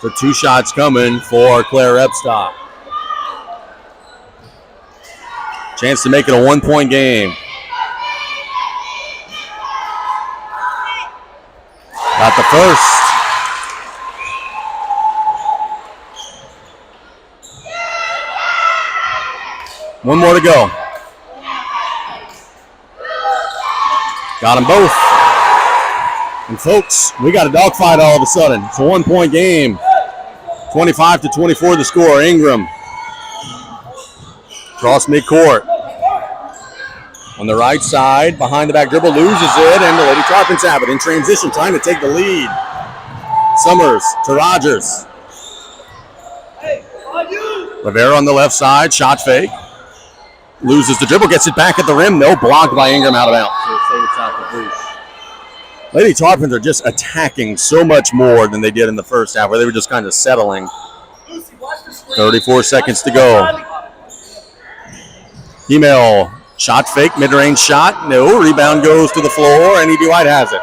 So 2 shots coming for Claire Repstock. Chance to make it a 1-point game. Got the first. One more to go. Got them both. And folks, we got a dogfight all of a sudden. It's a 1-point game. 25-24 the score. Ingram. Cross midcourt. On the right side, behind the back dribble, loses it, and the Lady Tarpons have it in transition, trying to take the lead. Summers to Rogers. Rivera on the left side, shot fake. Loses the dribble, gets it back at the rim. No, blocked by Ingram out of bounds. Lady Tarpons are just attacking so much more than they did in the first half, where they were just kind of settling. 34 seconds to go. Email, shot fake, mid-range shot. No, rebound goes to the floor, and E.D. White has it.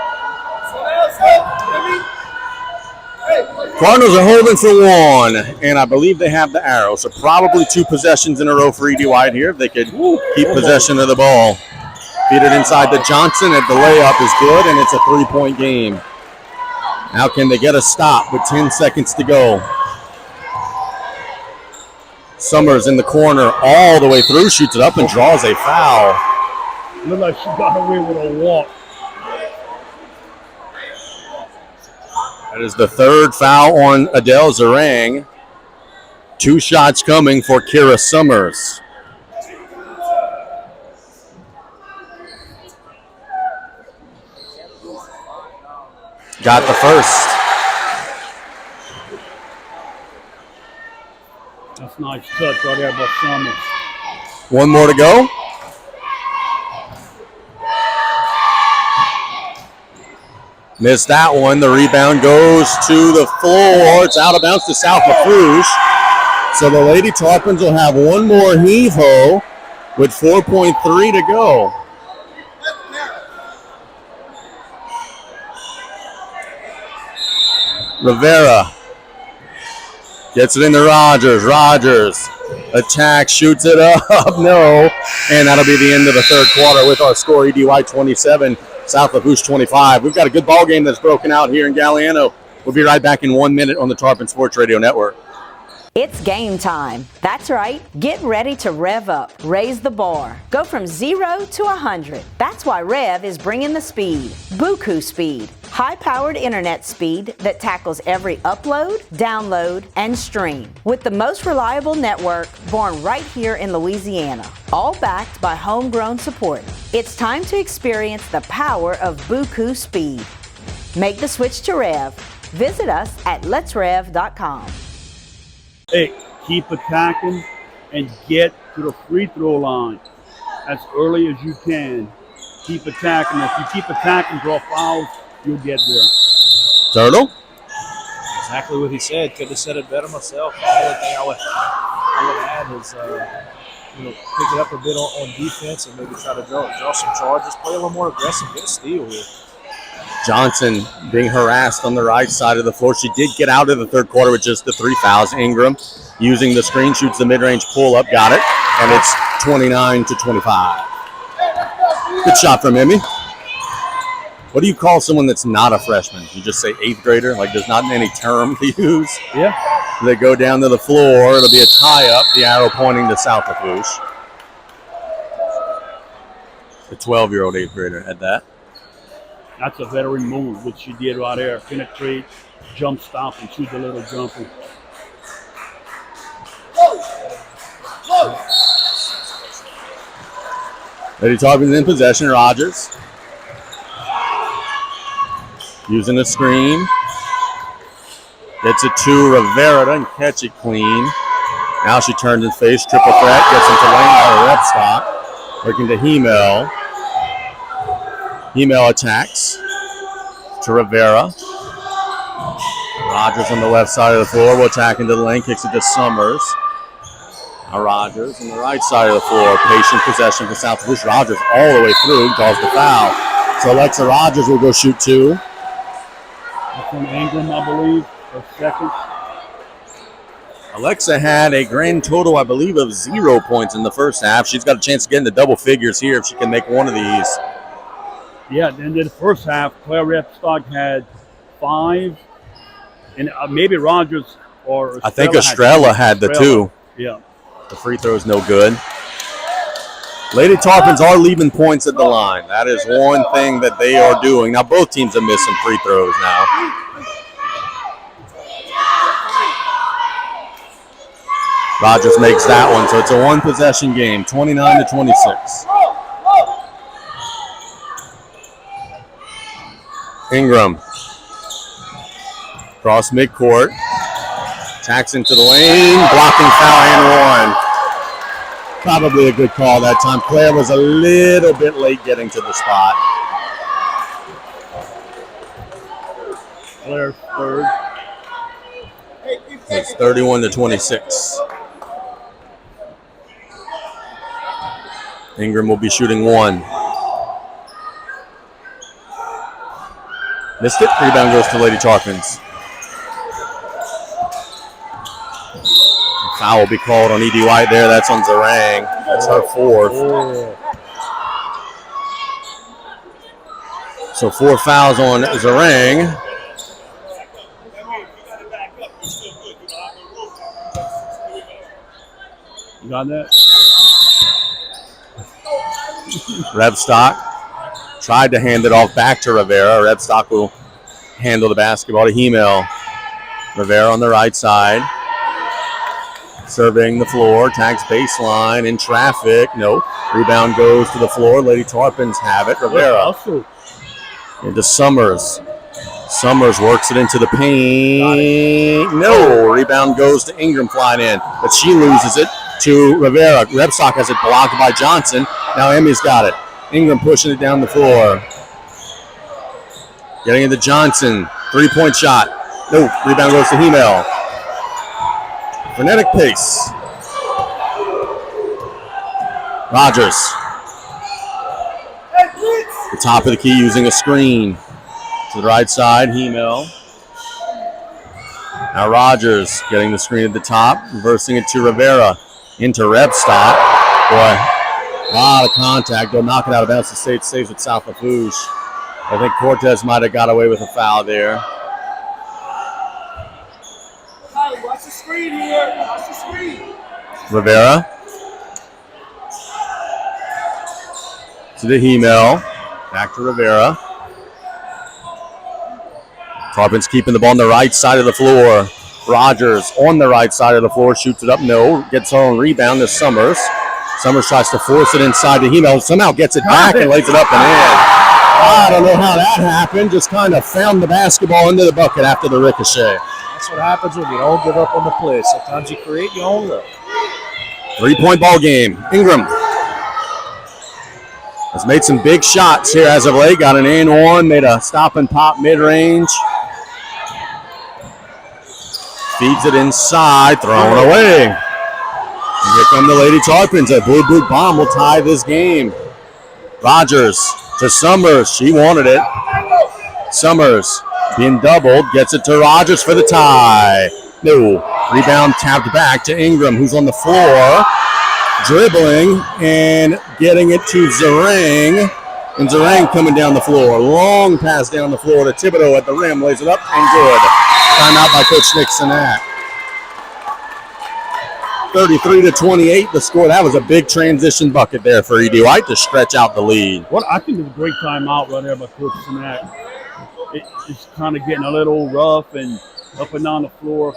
Cardinals are holding for one, and I believe they have the arrow. So probably 2 possessions in a row for E.D. White here if they could keep possession of the ball. Feed it inside to Johnson, and the layup is good, and it's a 3-point game. Now can they get a stop with 10 seconds to go? Summers in the corner all the way through, shoots it up and draws a foul. Looked like she got away with a walk. That is the 3rd foul on Adele Zarang. 2 shots coming for Kira Summers. Got the first. That's a nice touch right there by Summers. 1 more to go. Missed that one. The rebound goes to the floor. It's out of bounds to South Lafourche. So the Lady Tarpons will have 1 more heave-ho with 4.3 to go. Rivera gets it into Rogers. Rogers attacks, shoots it up. No. And that'll be the end of the 3rd quarter with our score, E.D. White 27, South Lafourche 25. We've got a good ball game that's broken out here in Galliano. We'll be right back in 1 minute on the Tarpon Sports Radio Network. It's game time. That's right. Get ready to rev up, raise the bar, go from 0 to 100. That's why Rev is bringing the speed. Buku speed. High-powered internet speed that tackles every upload, download, and stream. With the most reliable network born right here in Louisiana. All backed by homegrown support. It's time to experience the power of Buku speed. Make the switch to Rev. Visit us at letsrev.com. Hey, keep attacking and get to the free throw line as early as you can. Keep attacking. If you keep attacking, draw fouls, you'll get there. Turtle? Exactly what he said. Could have said it better myself. The only thing I would add is, pick it up a bit on defense and maybe try to draw some charges. Play a little more aggressive. Get a steal here. Johnson being harassed on the right side of the floor. She did get out of the 3rd quarter with just the 3 fouls. Ingram using the screen, shoots the mid-range pull-up, got it, and it's 29-25. Good shot from Emmy. What do you call someone that's not a freshman? You just say 8th grader? Like there's not any term to use? Yeah. They go down to the floor. It'll be a tie-up, the arrow pointing to South Lafourche. The 12-year-old 8th grader had that. That's a veteran move, which she did right there. Penetrate, jump stop, and shoot a little jumper. Lady Tarpons in possession. Rogers using the screen. Gets it to Rivera. Doesn't catch it clean. Now she turns and face. Triple threat. Gets into lane by a rep stop. Working to Hemel. Hemel attacks to Rivera. Rogers on the left side of the floor will attack into the lane, kicks it to Summers. Now Rogers on the right side of the floor, patient possession for South Lafourche. Rogers all the way through, calls the foul. So Alexa Rogers will go shoot 2. That's from Ingram, I believe, for 2nd. Alexa had a grand total, I believe, of 0 points in the first half. She's got a chance to get into double figures here if she can make one of these. Yeah, then in the first half, Claire Repstock had 5, and maybe Rogers or I think Estrella had the 2. Yeah. The free throw is no good. Lady Tarpons are leaving points at the line. That is one thing that they are doing. Now, both teams have missed some free throws now. Rogers makes that one, so it's a one-possession game, 29-26. Ingram. Cross midcourt. Tacks into the lane. Blocking foul and one. Probably a good call that time. Claire was a little bit late getting to the spot. Claire third. It's 31-26. Ingram will be shooting one. Missed it. Rebound goes to Lady Tarpons. Foul will be called on E.D. White there. That's on Zarang. That's her fourth. So 4 fouls on Zarang. You got that? Revstock tried to hand it off back to Rivera. Revstock will handle the basketball to Hemel. Rivera on the right side. Surveying the floor, tags baseline in traffic. No. Rebound goes to the floor. Lady Tarpons have it. Rivera into Summers. Summers works it into the paint. No. Rebound goes to Ingram flying in, but she loses it to Rivera. Revstock has it blocked by Johnson. Now Emmy's got it. Ingram pushing it down the floor. Getting into Johnson. 3-point shot. No. Rebound goes to Hemel. Frenetic pace. Rogers. The top of the key using a screen. To the right side, Hemel. Now Rogers getting the screen at the top, reversing it to Rivera. Into Revstock. Boy, a lot of contact. They'll knock it out of bounds. The state saves with South Lafourche. I think Cortez might have got away with a foul there. Watch the screen here. Watch the screen. Rivera. To the Hemel. Back to Rivera. Tarpons keeping the ball on the right side of the floor. Rogers on the right side of the floor. Shoots it up. No. Gets her own rebound to Summers. Summers tries to force it inside to Hemel. Somehow gets it back and lays it up and in. I don't know how that happened. Just kind of found the basketball into the bucket after the ricochet. That's what happens when you don't give up on the play. Sometimes you create your own look. 3-point ball game. Ingram has made some big shots here as of late. Got an and one. Made a stop and pop mid-range. Feeds it inside. Thrown away. And here come the Lady Tarpons. A blue boot bomb will tie this game. Rogers to Summers. She wanted it. Summers being doubled. Gets it to Rogers for the tie. No. Rebound tapped back to Ingram, who's on the floor. Dribbling and getting it to Zarang. And Zarang coming down the floor. Long pass down the floor to Thibodeau at the rim. Lays it up and good. Timeout by Coach Nixon. 33-28 the score. That was a big transition bucket there for E.D. White to stretch out the lead. What I think is a great timeout right there by Coach Sinak. It's kind of getting a little rough and up and down the floor.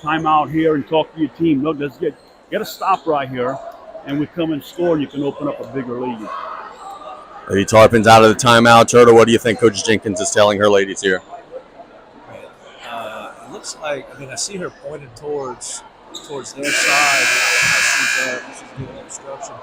Timeout here and talk to your team. Look, let's get a stop right here, and we come and score, and you can open up a bigger lead. Lady Tarpons out of the timeout. Turtle, what do you think Coach Jenkins is telling her ladies here? It looks like, I see her pointed towards their side. I see that she's giving instruction.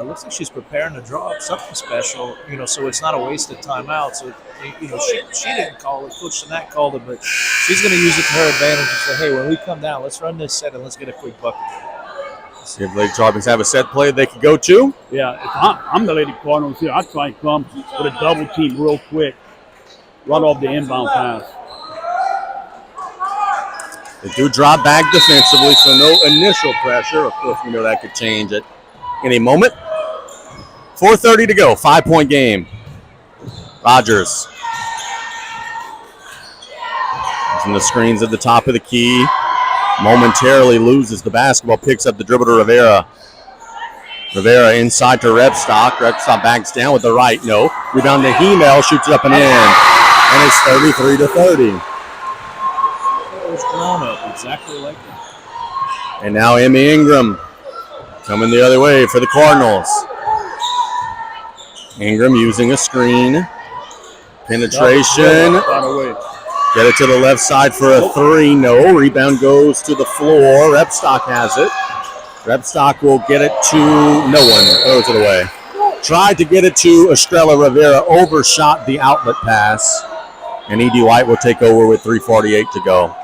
Looks like she's preparing to draw up something special, so it's not a wasted timeout. So, she didn't call it. Coach Sinak called it, but she's going to use it to her advantage and say, hey, when we come down, let's run this set and let's get a quick bucket. See if Lady Tarpons have a set play they could go to. Yeah, if I'm the Lady Cardinals here. I try and come with a double team real quick, right off the inbound pass. They do drop back defensively, so no initial pressure. Of course, we know that could change at any moment. 4:30 to go, 5-point game. Rogers. Using the screens at the top of the key. Momentarily loses the basketball, picks up the dribble to Rivera. Rivera inside to Rebstock. Rebstock backs down with the right. No. Rebound to Hemel. Shoots it up and in. And it's 33-30. It was drawn up exactly like that. And now Emmy Ingram coming the other way for the Cardinals. Ingram using a screen. Penetration. Get it to the left side for a three. No. Rebound goes to the floor. Rebstock has it. Rebstock will get it to no one. Throws it away. Tried to get it to Estrella Rivera. Overshot the outlet pass. And E.D. White will take over with 3:48 to go.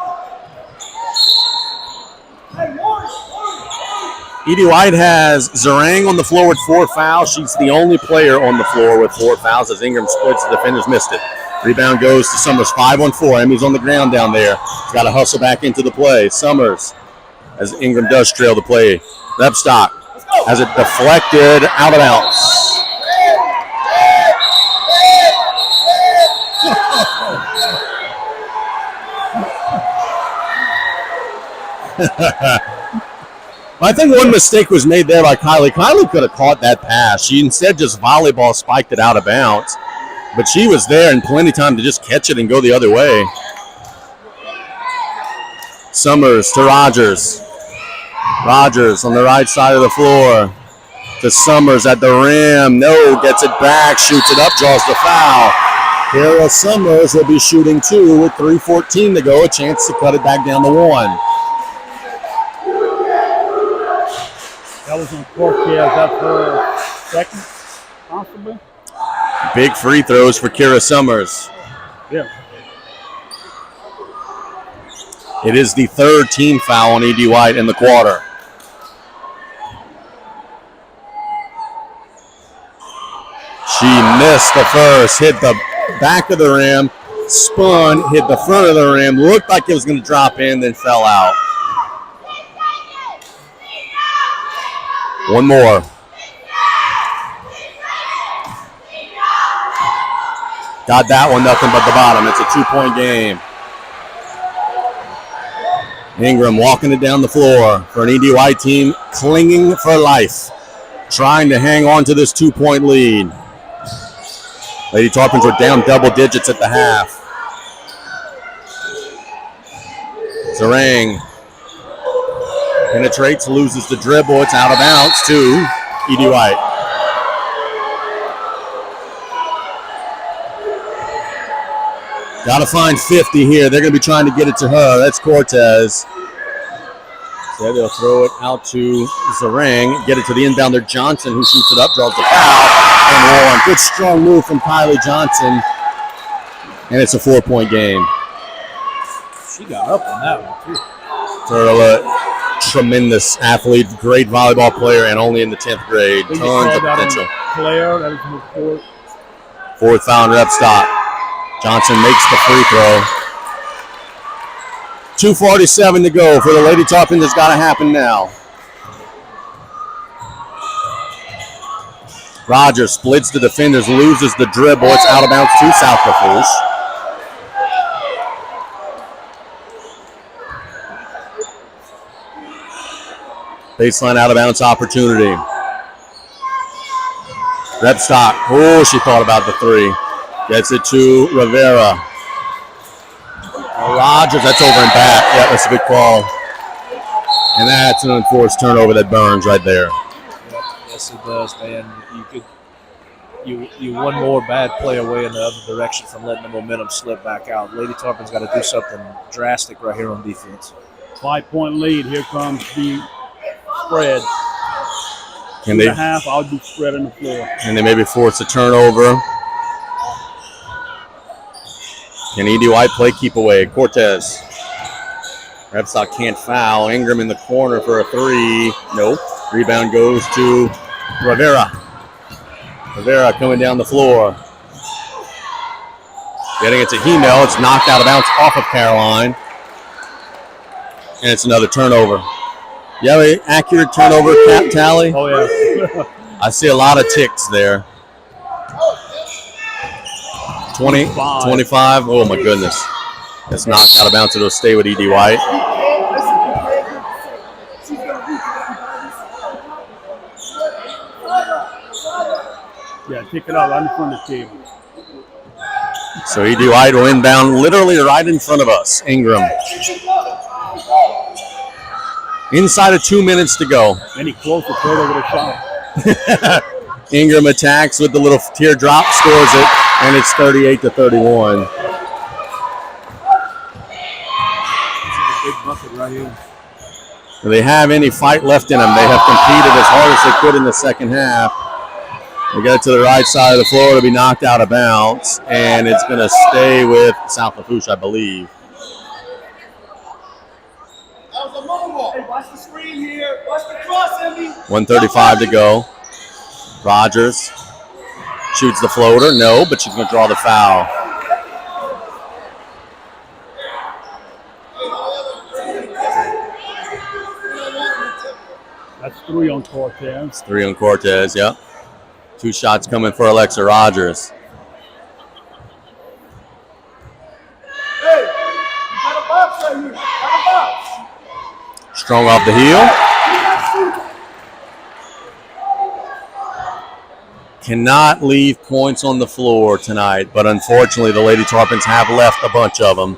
E.D. White has Zarang on the floor with 4 fouls. She's the only player on the floor with 4 fouls as Ingram splits. The defenders missed it. Rebound goes to Summers, 5-on-4. Emmy's on the ground down there. She's got to hustle back into the play. Summers, as Ingram does trail the play. Rebstock has it deflected out of bounds. I think one mistake was made there by Kylie. Kylie could have caught that pass. She instead just volleyball spiked it out of bounds. But she was there and plenty of time to just catch it and go the other way. Summers to Rogers. Rogers on the right side of the floor. To Summers at the rim. No, gets it back, shoots it up, draws the foul. Kara Summers will be shooting 2 with 3:14 to go. A chance to cut it back down to 1. That was on Cortez. That's her second, possibly. Big free throws for Kira Summers. Yeah. It is the 3rd team foul on E.D. White in the quarter. She missed the first, hit the back of the rim, spun, hit the front of the rim, looked like it was going to drop in, then fell out. One more. Got that one, nothing but the bottom. It's a 2-point game. Ingram walking it down the floor for an E.D. White team clinging for life, trying to hang on to this 2-point lead. Lady Tarpons were down double digits at the half. Zarang penetrates, loses the dribble. It's out of bounds to E.D. White. Got to find 50 here. They're going to be trying to get it to her. That's Cortez. So they'll throw it out to Zarang. Get it to the inbounder Johnson, who shoots it up, draws the foul, and one. Good strong move from Kylie Johnson. And it's a 4-point game. She got up on that one, too. Turla, tremendous athlete, great volleyball player, and only in the 10th grade. Tons of potential. Claire, that is the fourth. 4th foul and Rebstock. Johnson makes the free throw. 2:47 to go for the Lady Tarpons. It's got to happen now. Rogers splits the defenders, loses the dribble. It's out of bounds to South Lafourche. Baseline out of bounds opportunity. Rebstock. Oh, she thought about the 3. Gets it to Rivera. Rogers, that's over and back. Yeah, that's a good call. And that's an unforced turnover that burns right there. Yep, yes, it does, man. You one more bad play away in the other direction from letting the momentum slip back out. Lady Tarpons got to do something drastic right here on defense. 5-point lead. Here comes the spread. And they, 2.5, I'll be spreading the floor. And they maybe force a turnover. Can E.D. White play keep away? Cortez. Rebstock can't foul. Ingram in the corner for a 3. Nope. Rebound goes to Rivera. Rivera coming down the floor. Getting it to Hemel. It's knocked out of bounds off of Caroline. And it's another turnover. You have an accurate turnover tally? Oh, yeah. I see a lot of ticks there. 20, 25. Oh, my goodness. It's knocked out of bounds. It'll stay with E.D. White. Yeah, take it out right in front of the table. So E.D. White will inbound literally right in front of us. Ingram. Inside of 2 minutes to go. Any closer, third over the shot. Ingram attacks with the little teardrop, scores it, and it's 38-31. Big bucket right here. Do they have any fight left in them? They have competed as hard as they could in the second half. They get it to the right side of the floor to be knocked out of bounds, and it's going to stay with South Lafourche, I believe. Hey, watch the screen here. Watch the cross, Emmy. 1:35 to go. Rogers shoots the floater. No, but she's going to draw the foul. That's 3 on Cortez. 3 on Cortez, yep. 2 shots coming for Alexa Rogers. Hey, you got a box right here. Got a box. Strong off the heel. Cannot leave points on the floor tonight, but unfortunately the Lady Tarpons have left a bunch of them.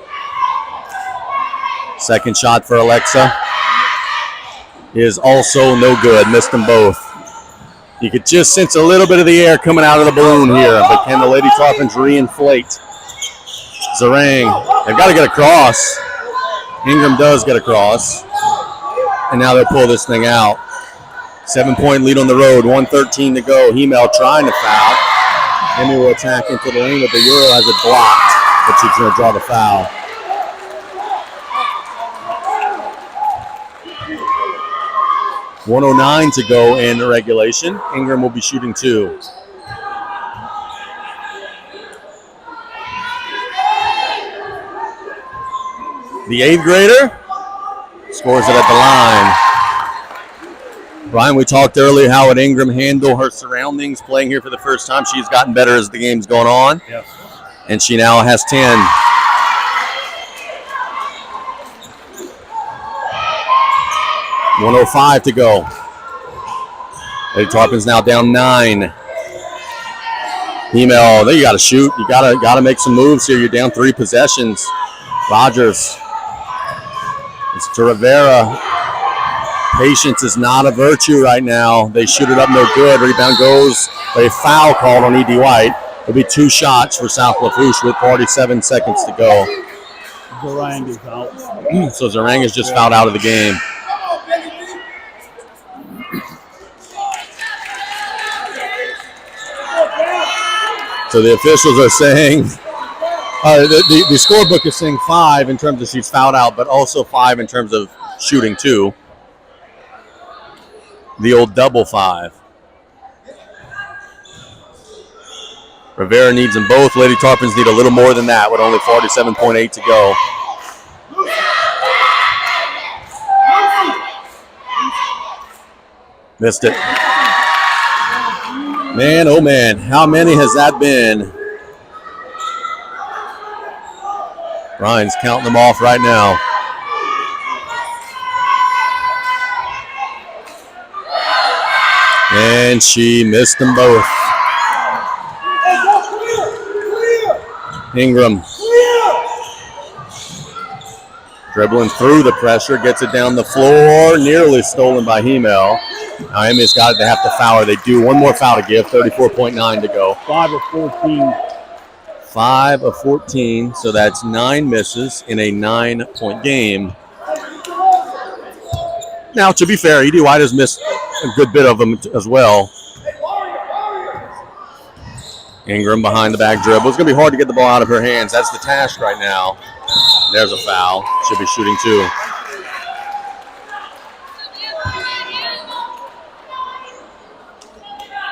Second shot for Alexa is also no good. Missed them both. You could just sense a little bit of the air coming out of the balloon here, but can the Lady Tarpons reinflate? Zarang, they've got to get across. Ingram does get across, and now they'll pull this thing out. 7-point lead on the road, 1:13 to go. Hemel trying to foul. Emmy will attack into the lane, but the Euro has it blocked, but she's going to draw the foul. .109 to go in regulation. Ingram will be shooting 2. The 8th grader scores it at the line. Brian, we talked earlier how would Ingram handle her surroundings playing here for the first time. She's gotten better as the game's gone on. Yes. And she now has 10. .105 to go. Lady Tarpons now down 9. Hemel, there you got to shoot. You gotta make some moves here. You're down 3 possessions. Rogers. It's to Rivera. Patience is not a virtue right now. They shoot it up, no good. Rebound goes. A foul called on E.D. White. It'll be 2 shots for South Lafourche with 47 seconds to go. Zarang is out. So Zarang is just fouled out of the game. So the officials are saying, the scorebook is saying 5 in terms of she's fouled out, but also 5 in terms of shooting 2. The old double 5. Rivera needs them both. Lady Tarpons need a little more than that with only 47.8 to go. Missed it. Man, oh man, how many has that been? Ryan's counting them off right now. And she missed them both. Ingram. Dribbling through the pressure, gets it down the floor, nearly stolen by Hemel. Now Emmy's got it, they have to foul her. They do. One more foul to give, 34.9 to go. 5 of 14. 5 of 14, so that's 9 misses in a 9-point game. Now, to be fair, E.D. White has missed a good bit of them as well. Ingram behind the back dribble. It's going to be hard to get the ball out of her hands. That's the task right now. There's a foul. Should be shooting 2.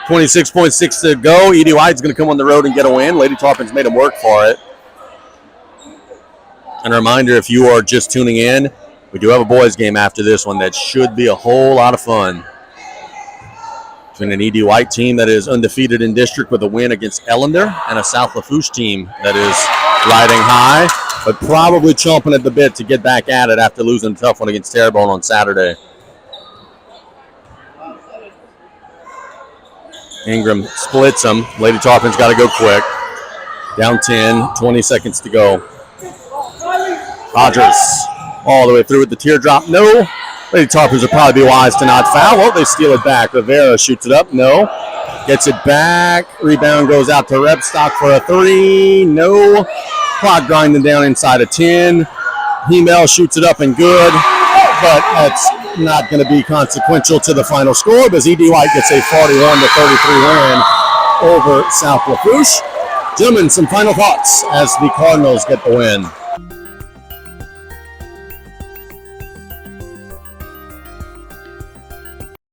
.6 to go. E.D. White's going to come on the road and get a win. Lady Tarpons made him work for it. And a reminder, if you are just tuning in, we do have a boys game after this one that should be a whole lot of fun. Between an E.D. White team that is undefeated in district with a win against Ellender and a South Lafourche team that is riding high, but probably chomping at the bit to get back at it after losing a tough one against Terrebonne on Saturday. Ingram splits them. Lady Tarpon's got to go quick. Down 10, 20 seconds to go. Rogers all the way through with the teardrop. No. Lady Tarpons would probably be wise to not foul. Well, they steal it back. Rivera shoots it up. No. Gets it back. Rebound goes out to Rebstock for a 3. No. Clock grinding down inside of 10. Hemel shoots it up and good. But that's not going to be consequential to the final score because E.D. White gets a 41-33 win over South Lafourche. Gentlemen, some final thoughts as the Cardinals get the win.